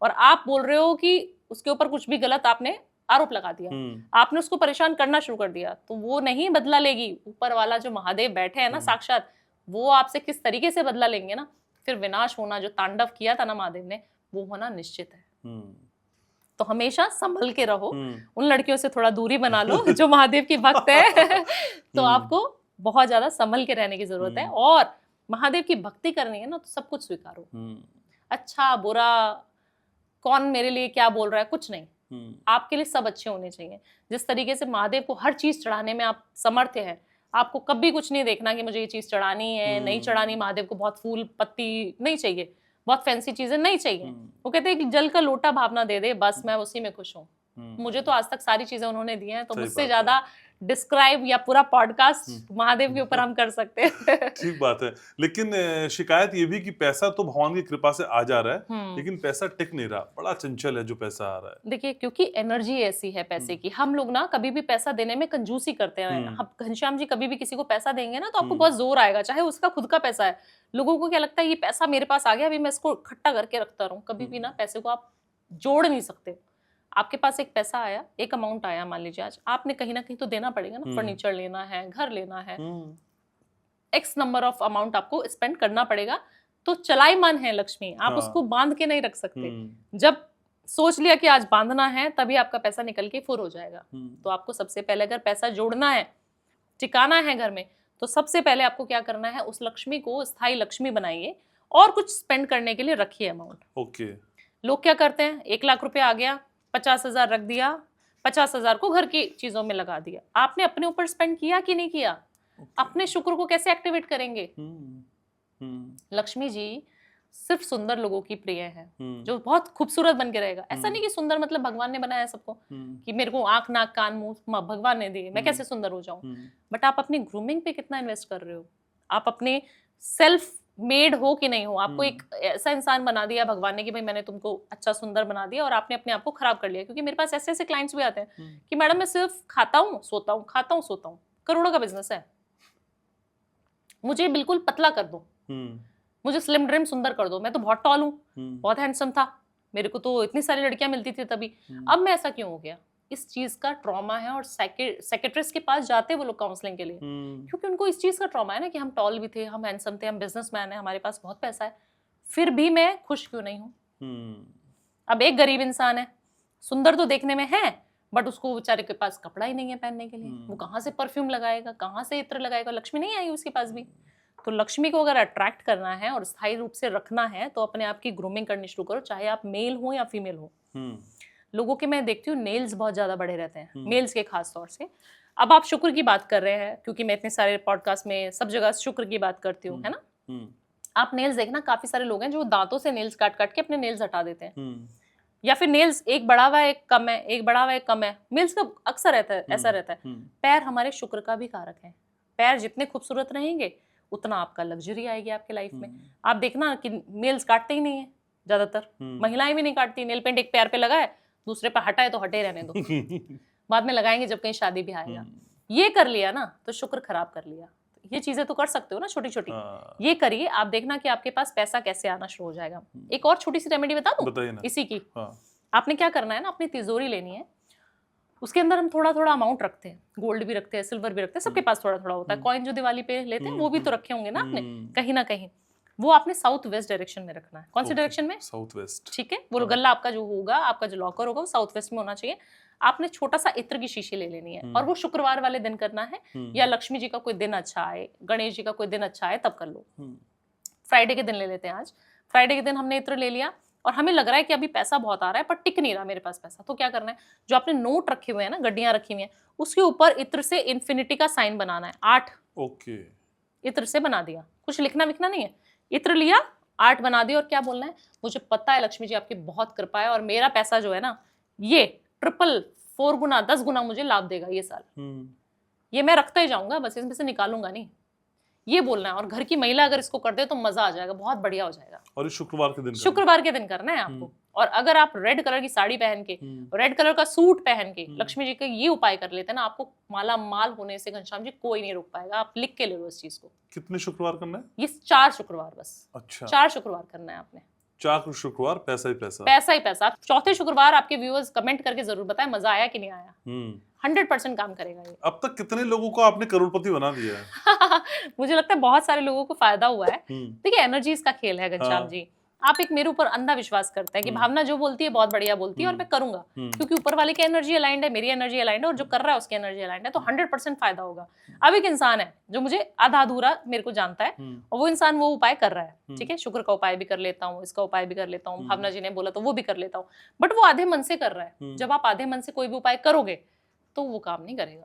Speaker 2: और आप बोल रहे हो कि उसके ऊपर कुछ भी गलत आपने आरोप लगा दिया, आपने उसको परेशान करना शुरू कर दिया, तो वो नहीं बदला लेगी। ऊपर वाला जो महादेव बैठे हैं ना साक्षात, वो आपसे किस तरीके से बदला लेंगे ना, फिर विनाश होना, जो तांडव किया था ना महादेव ने, वो होना निश्चित है। तो हमेशा संभल के रहो, उन लड़कियों से थोड़ा दूरी बना लो जो महादेव की भक्त है तो आपको बहुत ज्यादा संभल के रहने की जरूरत है। और महादेव की भक्ति करनी है ना, तो सब कुछ स्वीकारो। अच्छा बुरा, कौन मेरे लिए क्या बोल रहा है, कुछ नहीं, आपके लिए सब अच्छे होने चाहिए। जिस तरीके से महादेव को हर चीज चढ़ाने में आप समर्थ हैं, आपको कभी कुछ नहीं देखना कि मुझे ये चीज चढ़ानी है, नहीं चढ़ानी। महादेव को बहुत फूल पत्ती नहीं चाहिए, बहुत फैंसी चीजें नहीं चाहिए। वो कहते हैं कि जल का लोटा भावना दे दे, बस मैं उसी में खुश हूँ। मुझे तो आज तक सारी चीजें उन्होंने दी हैं, तो मुझसे ज्यादा डिस्क्राइब या पूरा पॉडकास्ट महादेव के ऊपर हम कर सकते हैं।
Speaker 1: ठीक बात है। लेकिन शिकायत ये भी कि पैसा तो भगवान की कृपा से आ जा रहा है, लेकिन पैसा टिक नहीं रहा, बड़ा चंचल है जो पैसा आ रहा है।
Speaker 2: देखिए, क्योंकि एनर्जी ऐसी है पैसे की, हम लोग ना कभी भी पैसा देने में कंजूसी करते हैं। हम घनश्याम जी कभी भी किसी को पैसा देंगे ना, तो आपको बहुत जोर आएगा, चाहे उसका खुद का पैसा है। लोगों को क्या लगता है, ये पैसा मेरे पास आ गया, अभी मैं इसको इकट्ठा करके रखता रहूं। कभी भी ना पैसे को आप जोड़ नहीं सकते। आपके पास एक पैसा आया, एक अमाउंट आया, मान लीजिए आज आपने कहीं ना कहीं तो देना पड़ेगा ना, फर्नीचर लेना है, घर लेना है, एक्स नंबर ऑफ अमाउंट आपको स्पेंड करना पड़ेगा। तो चलाईमान है लक्ष्मी, आप उसको बांध के नहीं रख सकते। जब सोच लिया कि आज बांधना है, तभी आपका पैसा निकल के फुर हो जाएगा। तो आपको सबसे पहले अगर पैसा जोड़ना है, टिकाना है घर में, तो सबसे पहले आपको क्या करना है, उस लक्ष्मी को स्थायी लक्ष्मी बनाइए और कुछ स्पेंड करने के लिए रखिए अमाउंट।
Speaker 1: ओके।
Speaker 2: लोग क्या करते हैं, 1 लाख रुपए आ गया, 50,000 रख दिया, 50,000 को घर की चीजों में लगा दिया। आपने अपने ऊपर स्पेंड किया कि नहीं किया? अपने शुक्र को कैसे एक्टिवेट करेंगे? लक्ष्मी जी सिर्फ सुंदर लोगों की प्रिय है, जो बहुत खूबसूरत बन के रहेगा। ऐसा नहीं कि सुंदर मतलब भगवान ने बनाया सबको, कि मेरे को आंख नाक कान मुंह भगवान ने दिए, मैं कैसे सुंदर हो जाऊं। बट आप अपनी ग्रूमिंग पे कितना इन्वेस्ट कर रहे हो? आप अपने सेल्फ मेड हो कि नहीं हो? आपको एक ऐसा इंसान बना दिया भगवान ने कि भाई मैंने तुमको अच्छा सुंदर बना दिया, और आपने अपने आप को खराब कर लिया। क्योंकि मेरे पास ऐसे ऐसे क्लाइंट्स भी आते हैं कि मैडम मैं सिर्फ खाता हूँ सोता हूँ, खाता हूँ सोता हूँ, करोड़ों का बिजनेस है, मुझे बिल्कुल पतला कर दो, मुझे स्लिम ड्रिम सुंदर कर दो, मैं तो बहुत टॉल हूँ, बहुत हैंडसम था, मेरे को तो इतनी सारी लड़कियां मिलती थी तभी, अब मैं ऐसा क्यों हो गया? इस चीज का ट्रॉमा है। और साइकेट्रिस्ट के पास जाते वो लोग काउंसलिंग के लिए, क्योंकि उनको इस चीज का ट्रॉमा है ना, कि हम टॉल भी थे, हम हैंडसम थे, हम बिजनेसमैन है, हमारे पास बहुत पैसा है, फिर भी मैं खुश क्यों नहीं हूँ। अब एक गरीब इंसान है, सुंदर तो देखने में है, बट उसको बेचारे के पास कपड़ा ही नहीं है पहनने के लिए, वो कहाँ से परफ्यूम लगाएगा, कहाँ से इत्र लगाएगा? लक्ष्मी नहीं आई उसके पास भी। तो लक्ष्मी को अगर अट्रैक्ट करना है और स्थायी रूप से रखना है, तो अपने आप की ग्रूमिंग करनी शुरू करो, चाहे आप मेल हो या फीमेल हो। लोगों के मैं देखती हूँ नेल्स बहुत ज्यादा बड़े रहते हैं, मेल्स के खास तौर से। अब आप शुक्र की बात कर रहे हैं, क्योंकि मैं इतने सारे पॉडकास्ट में सब जगह शुक्र की बात करती हूँ, है ना। आप नेल्स देखना, काफी सारे लोग हैं जो दांतों से नेल्स काट काट के अपने नेल्स हटा देते हैं, या फिर नेल्स एक बड़ा हुआ एक कम है, एक बड़ा हुआ एक कम है। नेल्स का अक्सर रहता है, ऐसा रहता है। पैर हमारे शुक्र का भी कारक है। पैर जितने खूबसूरत रहेंगे उतना आपका लग्जरी आएगी आपके लाइफ में। आप देखना कि नेल्स काटते ही नहीं है ज्यादातर, महिलाएं भी नहीं काटती। नेल पेंट एक पैर पे लगा है, दूसरे पे हटा है तो हटे रहने दो, बाद में लगाएंगे जब कहीं शादी भी आएगा। ये कर लिया ना तो शुक्र खराब कर लिया। ये चीजें तो कर सकते हो ना, छोटी छोटी। ये करिए, आप देखना कि आपके पास पैसा कैसे आना शुरू हो जाएगा। एक और छोटी सी रेमेडी बता दूं इसी की। आपने क्या करना है ना, अपनी तिजोरी लेनी है, उसके अंदर हम थोड़ा थोड़ा अमाउंट रखते हैं, गोल्ड भी रखते हैं, सिल्वर भी रखते हैं, सबके पास थोड़ा थोड़ा होता है। कॉइन जो दिवाली पे लेते हैं वो भी तो रखे होंगे ना आपने कहीं ना कहीं। वो आपने साउथ वेस्ट डायरेक्शन में रखना है। कौन सी डायरेक्शन में? South west. ठीक है, वो गल्ला आपका जो होगा, आपका जो लॉकर होगा वो साउथ वेस्ट में होना चाहिए। आपने छोटा सा इत्र की शीशी ले लेनी है, और वो शुक्रवार वाले दिन करना है, या लक्ष्मी जी का कोई दिन अच्छा आए, गणेश जी का कोई दिन अच्छा आए तब कर लो। फ्राइडे के दिन ले लेते हैं आज। फ्राइडे के दिन हमने इत्र ले लिया और हमें लग रहा है कि अभी पैसा बहुत आ रहा है पर टिक नहीं रहा मेरे पास पैसा, तो क्या करना है, जो आपने नोट रखे हुए हैं ना, गड्डियां रखी हुई हैं, उसके ऊपर इत्र से इन्फिनिटी का साइन बनाना है, 8। ओके, इत्र से बना दिया, कुछ लिखना विखना नहीं है। इत्र लिया, 8 बना दिया, और क्या बोलना है, मुझे पता है लक्ष्मी जी आपकी बहुत कृपा है और मेरा पैसा जो है ना ये ट्रिपल 4 गुना 10 गुना मुझे लाभ देगा ये साल। ये मैं रखता ही जाऊंगा, बस इसमें से निकालूंगा नहीं, ये बोलना है। और घर की महिला अगर इसको कर दे तो मजा आ जाएगा, बहुत बढ़िया हो जाएगा। और शुक्रवार के दिन करना है आपको। और अगर आप रेड कलर की साड़ी पहन के, रेड कलर का सूट पहन के लक्ष्मी जी का ये उपाय कर लेते हैं ना, आपको माला माल होने से घनश्याम जी कोई नहीं रोक पाएगा। आप लिख के ले लो इस चीज को। कितने शुक्रवार करना है? ये 4 शुक्रवार बस। अच्छा, 4 शुक्रवार करना है आपने। 4 शुक्रवार पैसा ही पैसा, पैसा ही पैसा। चौथे शुक्रवार आपके व्यूअर्स कमेंट करके जरूर बताएं मजा आया कि नहीं आया। 100% काम करेगा ये। अब तक कितने लोगों को आपने करोड़पति बना दिया है? मुझे लगता है बहुत सारे लोगों को फायदा हुआ है। देखिए, एनर्जीज का खेल है घनश्याम जी। आप एक मेरे ऊपर अंधा विश्वास करते हैं कि भावना जो बोलती है बहुत बढ़िया बोलती है और मैं करूंगा, क्योंकि ऊपर वाले की एनर्जी अलाइंड है, मेरी एनर्जी अलाइंड है, और जो कर रहा है उसकी एनर्जी अलाइंड है, तो 100% फायदा होगा। अब एक इंसान है जो मुझे आधा अधूरा मेरे को जानता है, और वो इंसान वो उपाय कर रहा है, ठीक है, शुक्र का उपाय भी कर लेता हूँ, इसका उपाय भी कर लेता हूँ, भावना जी ने बोला तो वो भी कर लेता हूँ, बट वो आधे मन से कर रहा है। जब आप आधे मन से कोई भी उपाय करोगे तो वो काम नहीं करेगा,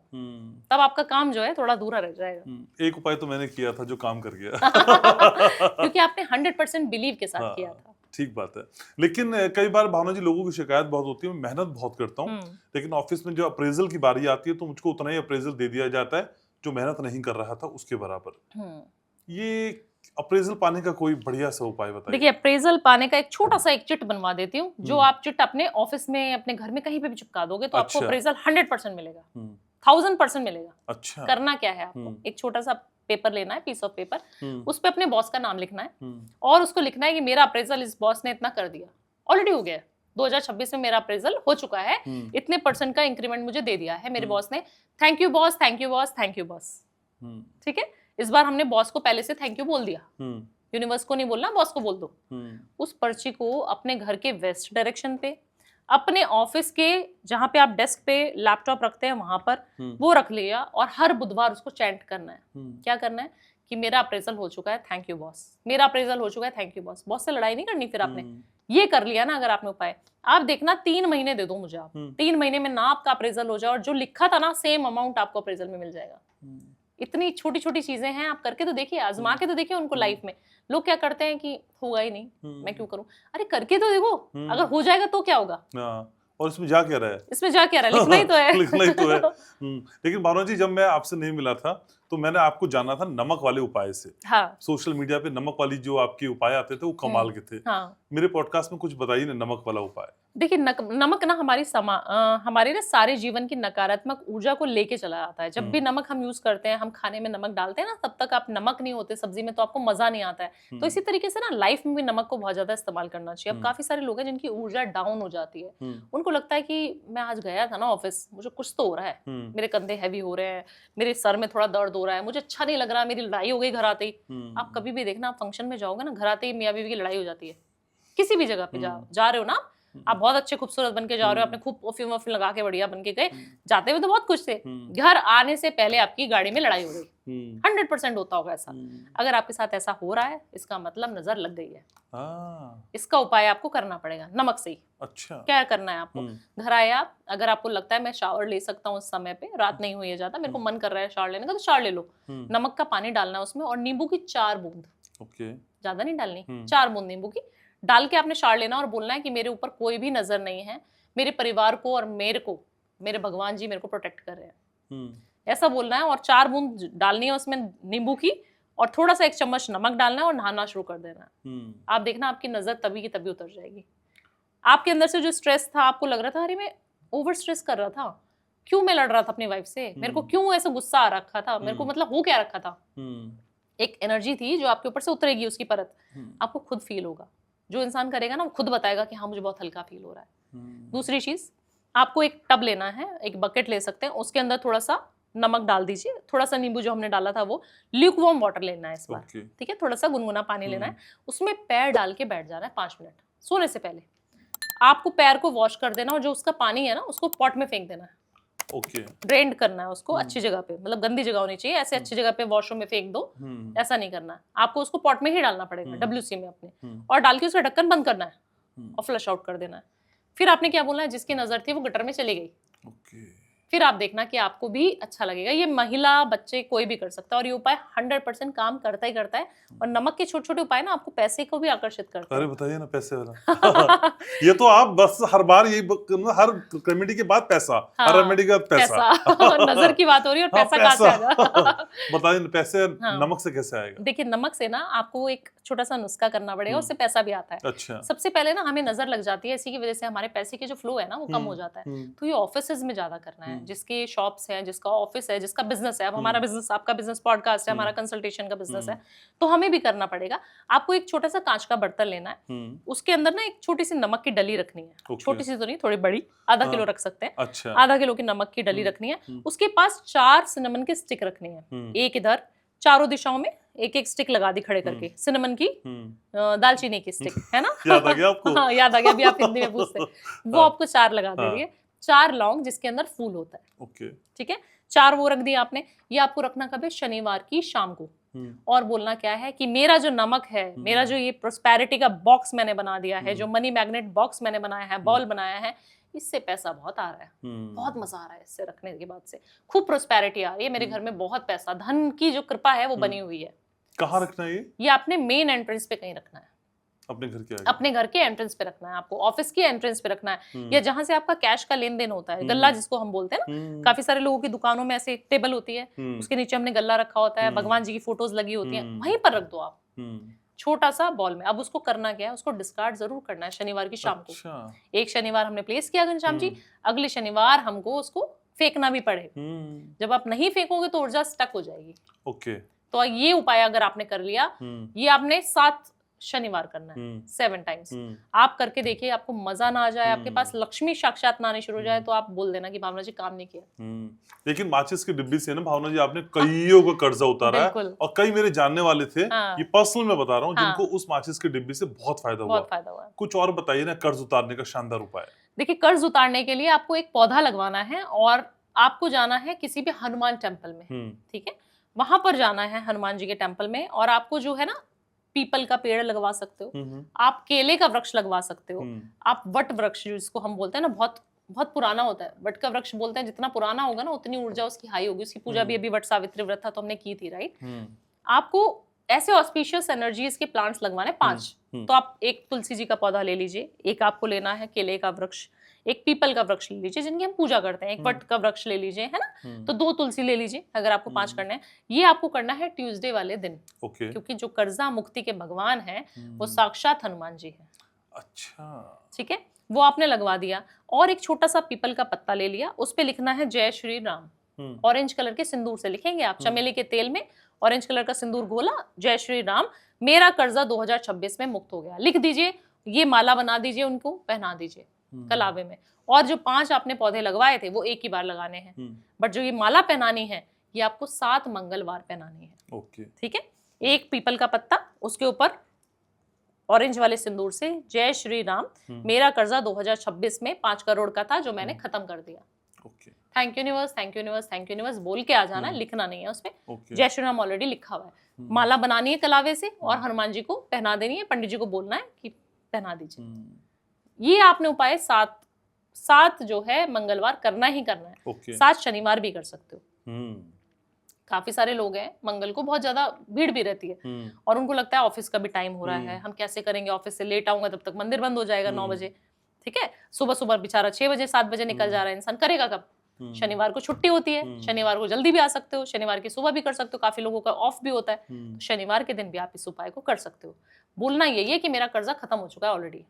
Speaker 2: तब आपका काम जो है थोड़ा अधूरा रह जाएगा। एक उपाय तो मैंने किया था जो काम कर गया क्योंकि आपने 100% बिलीव के साथ किया था। ठीक बात है, लेकिन कई बार भावना जी लोगों की शिकायत बहुत होती है, मैं मेहनत बहुत करता हूँ, लेकिन ऑफिस में जो अप्रेजल की बारी आती है तो मुझको उतना ही अप्रेजल दे दिया जाता है जो मेहनत नहीं कर रहा था उसके बराबर। ये अप्रेजल पाने का कोई बढ़िया सा उपाय बताइए। देखिए, अप्रेजल पाने का एक छोटा सा एक चिट बनवा देती हूँ, जो आप चिट अपने ऑफिस में, अपने घर में कहीं पे भी चिपका दोगे तो आपको अप्रेजल 100% मिलेगा, 1000% मिलेगा। अच्छा, करना क्या है आपको, एक छोटा सा पेपर लेना है, पीस ऑफ पेपर, उस पे अपने बॉस का नाम लिखना है, और उसको लिखना है कि मेरा अप्रेजल इस बॉस ने इतना कर दिया, ऑलरेडी हो गया, 2026 में मेरा अप्रेजल हो चुका है, इतने % का इंक्रीमेंट मुझे दे दिया है मेरे बॉस ने, thank you boss, thank you boss, thank you boss. ठीक है, इस बार हमने बॉस को पहले से थैंक यू बोल दिया, यूनिवर्स को नहीं बोलना, बॉस को बोल दो। उस पर्ची को अपने घर के वेस्ट डायरेक्शन पे, अपने ऑफिस के जहां पे आप डेस्क पे लैपटॉप रखते हैं वहां पर वो रख लिया, और हर बुधवार उसको चैंट करना है। क्या करना है कि मेरा अप्रेजल हो चुका है, थैंक यू बॉस, मेरा अप्रेजल हो चुका है, थैंक यू बॉस। बॉस से लड़ाई नहीं करनी फिर आपने, ये कर लिया ना अगर आपने उपाय, आप देखना 3 महीने दे दो मुझे आप, 3 महीने में ना आपका अप्रेजल हो जाए और जो लिखा था ना सेम अमाउंट आपको अप्रेजल में मिल जाएगा। इतनी छोटी छोटी चीजें हैं, आप करके तो देखिए, आजमा के तो देखिए उनको लाइफ में। लोग क्या करते हैं कि होगा ही नहीं, मैं क्यों करूं, अरे करके तो देखो, अगर हो जाएगा तो क्या होगा। और इसमें जा क्या रहा है, इसमें जा क्या रहा है, लिखना ही तो है लिखना ही तो है। लेकिन भावना जी, जब मैं आपसे नहीं मिला था तो मैंने आपको जाना था नमक वाले उपाय से। हाँ। सोशल मीडिया पे नमक वाली जो आपके उपाय आते थे वो कमाल के थे। हाँ। मेरे पॉडकास्ट में कुछ बताइए ना नमक वाला उपाय। देखिए, नमक ना हमारे ना सारे जीवन की नकारात्मक ऊर्जा को लेके चला आता है। जब भी नमक हम यूज करते हैं, हम खाने में नमक डालते हैं ना, तब तक आप नमक नहीं होते सब्जी में तो आपको मजा नहीं आता है। तो इसी तरीके से ना लाइफ में भी नमक को बहुत ज्यादा इस्तेमाल करना चाहिए। अब काफी सारे लोग हैं जिनकी ऊर्जा डाउन हो जाती है, उनको लगता है कि मैं आज गया था ना ऑफिस, मुझे कुछ तो हो रहा है, मेरे कंधे हैवी हो रहे हैं, मेरे सर में थोड़ा दर्द हो रहा है, मुझे अच्छा नहीं लग रहा, मेरी लड़ाई हो गई घर आते ही। आप कभी भी देखना, आप फंक्शन में जाओगे ना, घर आते ही मियां बीवी की लड़ाई हो जाती है, किसी भी जगह पे जा रहे हो ना, आप बहुत अच्छे खूबसूरत बन के जा रहे हो, आपने खूब परफ्यूम वफ्यूम लगा के बढ़िया बन के गए, जाते हुए तो बहुत खुश थे, घर आने से पहले आपकी गाड़ी में लड़ाई हो गई। 100% होता होगा ऐसा। अगर आपके साथ ऐसा हो रहा है, इसका मतलब नजर लग गई है। इसका उपाय आपको करना पड़ेगा नमक से ही।
Speaker 1: अच्छा,
Speaker 2: क्या करना है आपको, घर आए आप, अगर आपको लगता है मैं शावर ले सकता हूँ उस समय पे, रात नहीं हुई है ज्यादा, मेरे को मन कर रहा है शावर लेने का, तो शावर ले लो। नमक का पानी डालना है उसमें और नींबू की 4 बूंद,
Speaker 1: ओके,
Speaker 2: ज्यादा नहीं डालनी, 4 बूंद नींबू की डाल के आपने शावर लेना और बोलना है कि मेरे ऊपर कोई भी नजर नहीं है, मेरे परिवार को और मेरे को मेरे भगवान जी मेरे को प्रोटेक्ट कर रहे हैं, ऐसा बोलना है। और 4 बूंद डालनी है उसमें नींबू की, और थोड़ा सा 1 चम्मच नमक डालना है और नहाना शुरू कर देना है। आप देखना आपकी नजर तभी की तभी उतर जाएगी। आपके अंदर से जो स्ट्रेस था, आपको लग रहा था अरे मैं ओवर स्ट्रेस कर रहा था, क्यों मैं लड़ रहा था अपनी वाइफ से, मेरे को क्यों ऐसा गुस्सा आ रखा था, मेरे को मतलब हो क्या रखा था, एक एनर्जी थी जो आपके ऊपर से उतरेगी, उसकी परत आपको खुद फील होगा। जो इंसान करेगा ना वो खुद बताएगा कि हाँ मुझे बहुत हल्का फील हो रहा है। दूसरी चीज, आपको एक टब लेना है, एक बकेट ले सकते हैं, उसके अंदर थोड़ा सा नमक डाल दीजिए, थोड़ा सा नींबू जो हमने डाला था वो, ल्यूकवार्म वाटर लेना है इस बार, ठीक है, थोड़ा सा गुनगुना पानी लेना है, उसमें पैर डाल के बैठ जाना है 5 मिनट सोने से पहले। आपको पैर को वॉश कर देना और जो उसका पानी है ना उसको पॉट में फेंक देना है।
Speaker 1: ओके,
Speaker 2: ड्रेंड करना है उसको अच्छी जगह पे, मतलब गंदी जगह होनी चाहिए, ऐसे अच्छी जगह पे वॉशरूम में फेंक दो, ऐसा नहीं करना है आपको, उसको पॉट में ही डालना पड़ेगा WC में अपने, और डाल के उसका ढक्कन बंद करना है और फ्लश आउट कर देना है। फिर आपने क्या बोलना है, जिसकी नजर थी वो गटर में चली गई, फिर आप देखना कि आपको भी अच्छा लगेगा। ये महिला बच्चे कोई भी कर सकता है और ये उपाय 100% काम करता ही करता है। और नमक के छोटे छोटे उपाय ना आपको पैसे को भी आकर्षित करते हैं।
Speaker 1: अरे बताइए ना पैसे वाला ये तो आप बस हर बार यही हर रेमेडी के बाद पैसा, हर रेमेडी के बाद पैसा
Speaker 2: नजर की बात हो रही है और पैसा कहाँ से आएगा
Speaker 1: बताइए ना, पैसे नमक से कैसे आएगा?
Speaker 2: देखिए नमक से ना आपको एक छोटा सा नुस्खा करना पड़ेगा, उससे पैसा भी आता है।
Speaker 1: अच्छा,
Speaker 2: सबसे पहले ना हमें नजर लग जाती है, इसी की वजह से हमारे पैसे के जो फ्लो है ना वो कम हो जाता है। तो ये ऑफिसेज में ज्यादा करना है, जिसके शॉप्स हैं, जिसका ऑफिस है, जिसका बिजनेस है। अब हमारा बिजनेस, आपका बिजनेस पॉडकास्ट है, हमारा कंसल्टेशन का बिजनेस है, तो हमें भी करना पड़ेगा। आपको एक छोटा सा कांच का बर्तन लेना है, उसके अंदर ना एक छोटी सी नमक की डली रखनी है, छोटी सी तो नहीं, थोड़ी बड़ी, आधा किलो रख सकते हैं।
Speaker 1: अच्छा,
Speaker 2: आधा किलो की नमक की डली रखनी है। उसके पास 4 सिनेमन की स्टिक रखनी है, एक इधर, चारों दिशाओं में एक एक स्टिक लगा दी खड़े करके, सिनेमन की, दालचीनी की स्टिक है ना
Speaker 1: याद आ गया आपको?
Speaker 2: हाँ याद आ गया, अभी आप हिंदी में पूछते, वो आपको 4 लगा दे रही है। 4 लौंग जिसके अंदर फूल होता है,
Speaker 1: ओके,
Speaker 2: ठीक है, 4 वो रख दिया आपने। ये आपको रखना कब है, शनिवार की शाम को। और बोलना क्या है कि मेरा जो नमक है, मेरा जो ये प्रोस्पेरिटी का बॉक्स मैंने बना दिया है, जो मनी मैग्नेट बॉक्स मैंने बनाया है, बॉल बनाया है, इससे पैसा बहुत आ रहा है, बहुत मजा आ रहा है इससे रखने के बाद से, खूब प्रोस्पेरिटी आ रही है मेरे घर में, बहुत पैसा, धन की जो कृपा है वो बनी हुई है।
Speaker 1: कहाँ रखना है
Speaker 2: ये आपने मेन एंट्रेंस पे कहीं रखना है,
Speaker 1: अपने घर के आगे,
Speaker 2: अपने घर के एंट्रेंस पे रखना है, आपको ऑफिस की एंट्रेंस पे रखना है, या जहां से आपका कैश का लेन देन होता है, गल्ला जिसको हम बोलते हैं ना, काफी सारे लोगों की दुकानों में ऐसे टेबल होती है, उसके नीचे हमने गल्ला रखा होता है, भगवान जी की फोटोज लगी होती हैं, वहीं पर रख दो आप, छोटा सा बॉल में। अब उसको करना क्या है, उसको डिस्कार्ड जरूर करना है शनिवार की शाम को। एक शनिवार हमने प्लेस किया घनश्याम जी, अगले शनिवार हमको उसको फेंकना भी पड़े। जब आप नहीं फेंकोगे तो ऊर्जा स्टक हो जाएगी।
Speaker 1: ओके,
Speaker 2: तो ये उपाय अगर आपने कर लिया, ये आपने 7 शनिवार करना है, 7 टाइम्स। आप करके देखिए, आपको मजा ना आ जाए, आपके पास लक्ष्मी साक्षात ना आनी शुरू हो जाए, तो आप बोल देना कि भावना जी काम नहीं किया।
Speaker 1: लेकिन माचिस की डिब्बी से ना भावना जी आपने कईयों का कर्जा उतारा है, और कई मेरे जानने वाले थे, ये पर्सनल मैं बता रहा हूँ, जिनको उस माचिस की डिब्बी से बहुत फायदा हुआ। कुछ और बताइए ना कर्ज उतारने का शानदार उपाय।
Speaker 2: देखिए कर्ज उतारने के लिए आपको एक पौधा लगवाना है और आपको जाना है किसी भी हनुमान टेम्पल में, ठीक है, वहां पर जाना है हनुमान जी के टेम्पल में, और आपको जो है ना पीपल का पेड़ लगवा सकते हो, आप केले का वृक्ष लगवा सकते हो, आप वट वृक्ष जिसको हम बोलते हैं ना, बहुत बहुत पुराना होता है, वट का वृक्ष बोलते हैं, जितना पुराना होगा ना उतनी ऊर्जा उसकी हाई होगी। उसकी पूजा भी अभी वट सावित्री व्रत था तो हमने की थी, राइट। आपको ऐसे ऑस्पिशियस एनर्जीज के प्लांट्स लगवाने 5। तो आप एक तुलसी जी का पौधा ले लीजिए, एक आपको लेना है केले का वृक्ष, एक पीपल का वृक्ष ले लीजिए जिनकी हम पूजा करते हैं, एक वट का वृक्ष ले लीजिए, है ना, तो 2 तुलसी ले लीजिए अगर आपको 5 करने हैं। ये आपको करना है ट्यूसडे वाले दिन, क्योंकि जो कर्जा मुक्ति के भगवान है वो साक्षात हनुमान जी है।
Speaker 1: अच्छा,
Speaker 2: ठीक है, वो आपने लगवा दिया। और एक छोटा सा पीपल का पत्ता ले लिया, उस पे लिखना है जय श्री राम, ऑरेंज कलर के सिंदूर से लिखेंगे आप, चमेली के तेल में ऑरेंज कलर का सिंदूर घोला, जय श्री राम, मेरा कर्जा 2026 में मुक्त हो गया, लिख दीजिए। ये माला बना दीजिए, उनको पहना दीजिए कलावे में। और जो 5 आपने पौधे लगवाए थे वो एक ही बार लगाने हैं, बट जो ये माला पहनानी है ये आपको 7 मंगलवार पहनानी है।
Speaker 1: ओके,
Speaker 2: ठीक है, एक पीपल का पत्ता, उसके ऊपर ऑरेंज वाले सिंदूर से, जय श्री राम, मेरा कर्जा 2026 में 5 करोड़ का था जो मैंने खत्म कर दिया।
Speaker 1: Okay
Speaker 2: thank you universe, thank you universe, thank you universe बोल के आ जाना है, लिखना नहीं है उसमें।
Speaker 1: ओके
Speaker 2: जय श्री राम ऑलरेडी लिखा हुआ है। माला बनानी है कलावे से और हनुमान जी को पहना देनी है, पंडित जी को बोलना है कि पहना दीजिए। ये आपने उपाय 7 जो है मंगलवार करना ही करना है।
Speaker 1: ओके
Speaker 2: 7 शनिवार भी कर सकते हो। काफी सारे लोग हैं, मंगल को बहुत ज्यादा भीड़ भी रहती है और उनको लगता है ऑफिस का भी टाइम हो रहा है, हम कैसे करेंगे, ऑफिस से लेट आऊंगा तब तक मंदिर बंद हो जाएगा 9 बजे। ठीक है, सुबह सुबह बेचारा 6 बजे 7 बजे निकल जा रहा है, इंसान करेगा कब? शनिवार को छुट्टी होती है, शनिवार को जल्दी भी आ सकते हो, शनिवार की सुबह भी कर सकते हो, काफी लोगों का ऑफ भी होता है, तो शनिवार के दिन भी आप इस उपाय को कर सकते हो। बोलना यही है कि मेरा कर्जा खत्म हो चुका है ऑलरेडी।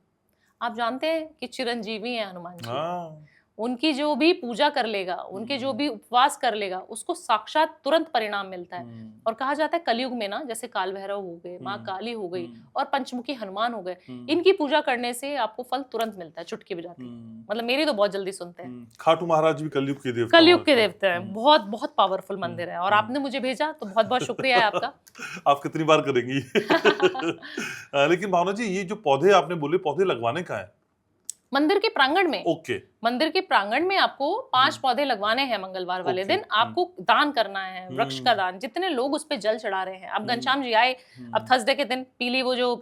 Speaker 2: आप जानते हैं कि चिरंजीवी है हनुमान जी, उनकी जो भी पूजा कर लेगा, उनके जो भी उपवास कर लेगा, उसको साक्षात तुरंत परिणाम मिलता है। और कहा जाता है कलयुग में ना, जैसे काल भैरव हो गए, माँ काली हो गई और पंचमुखी हनुमान हो गए, इनकी पूजा करने से आपको फल तुरंत मिलता है, चुटकी बजाते हैं। मतलब मेरी तो बहुत जल्दी सुनते हैं।
Speaker 1: खाटू महाराज भी कलयुग के देवता,
Speaker 2: कलयुग के देवता हैं, बहुत बहुत पावरफुल मंदिर है और आपने मुझे भेजा तो बहुत बहुत शुक्रिया है आपका।
Speaker 1: आप कितनी बार करेंगी? लेकिन भावना जी, ये जो पौधे आपने बोले, पौधे लगवाने का है
Speaker 2: मंदिर के प्रांगण में।
Speaker 1: ओके
Speaker 2: मंदिर के प्रांगण में आपको 5 पौधे लगवाने हैं मंगलवार वाले दिन। आपको दान करना है, वृक्ष का दान। जितने लोग उस पे जल चढ़ा रहे हैं, अब घनश्याम जी आए, अब थर्सडे के दिन पीली वो जो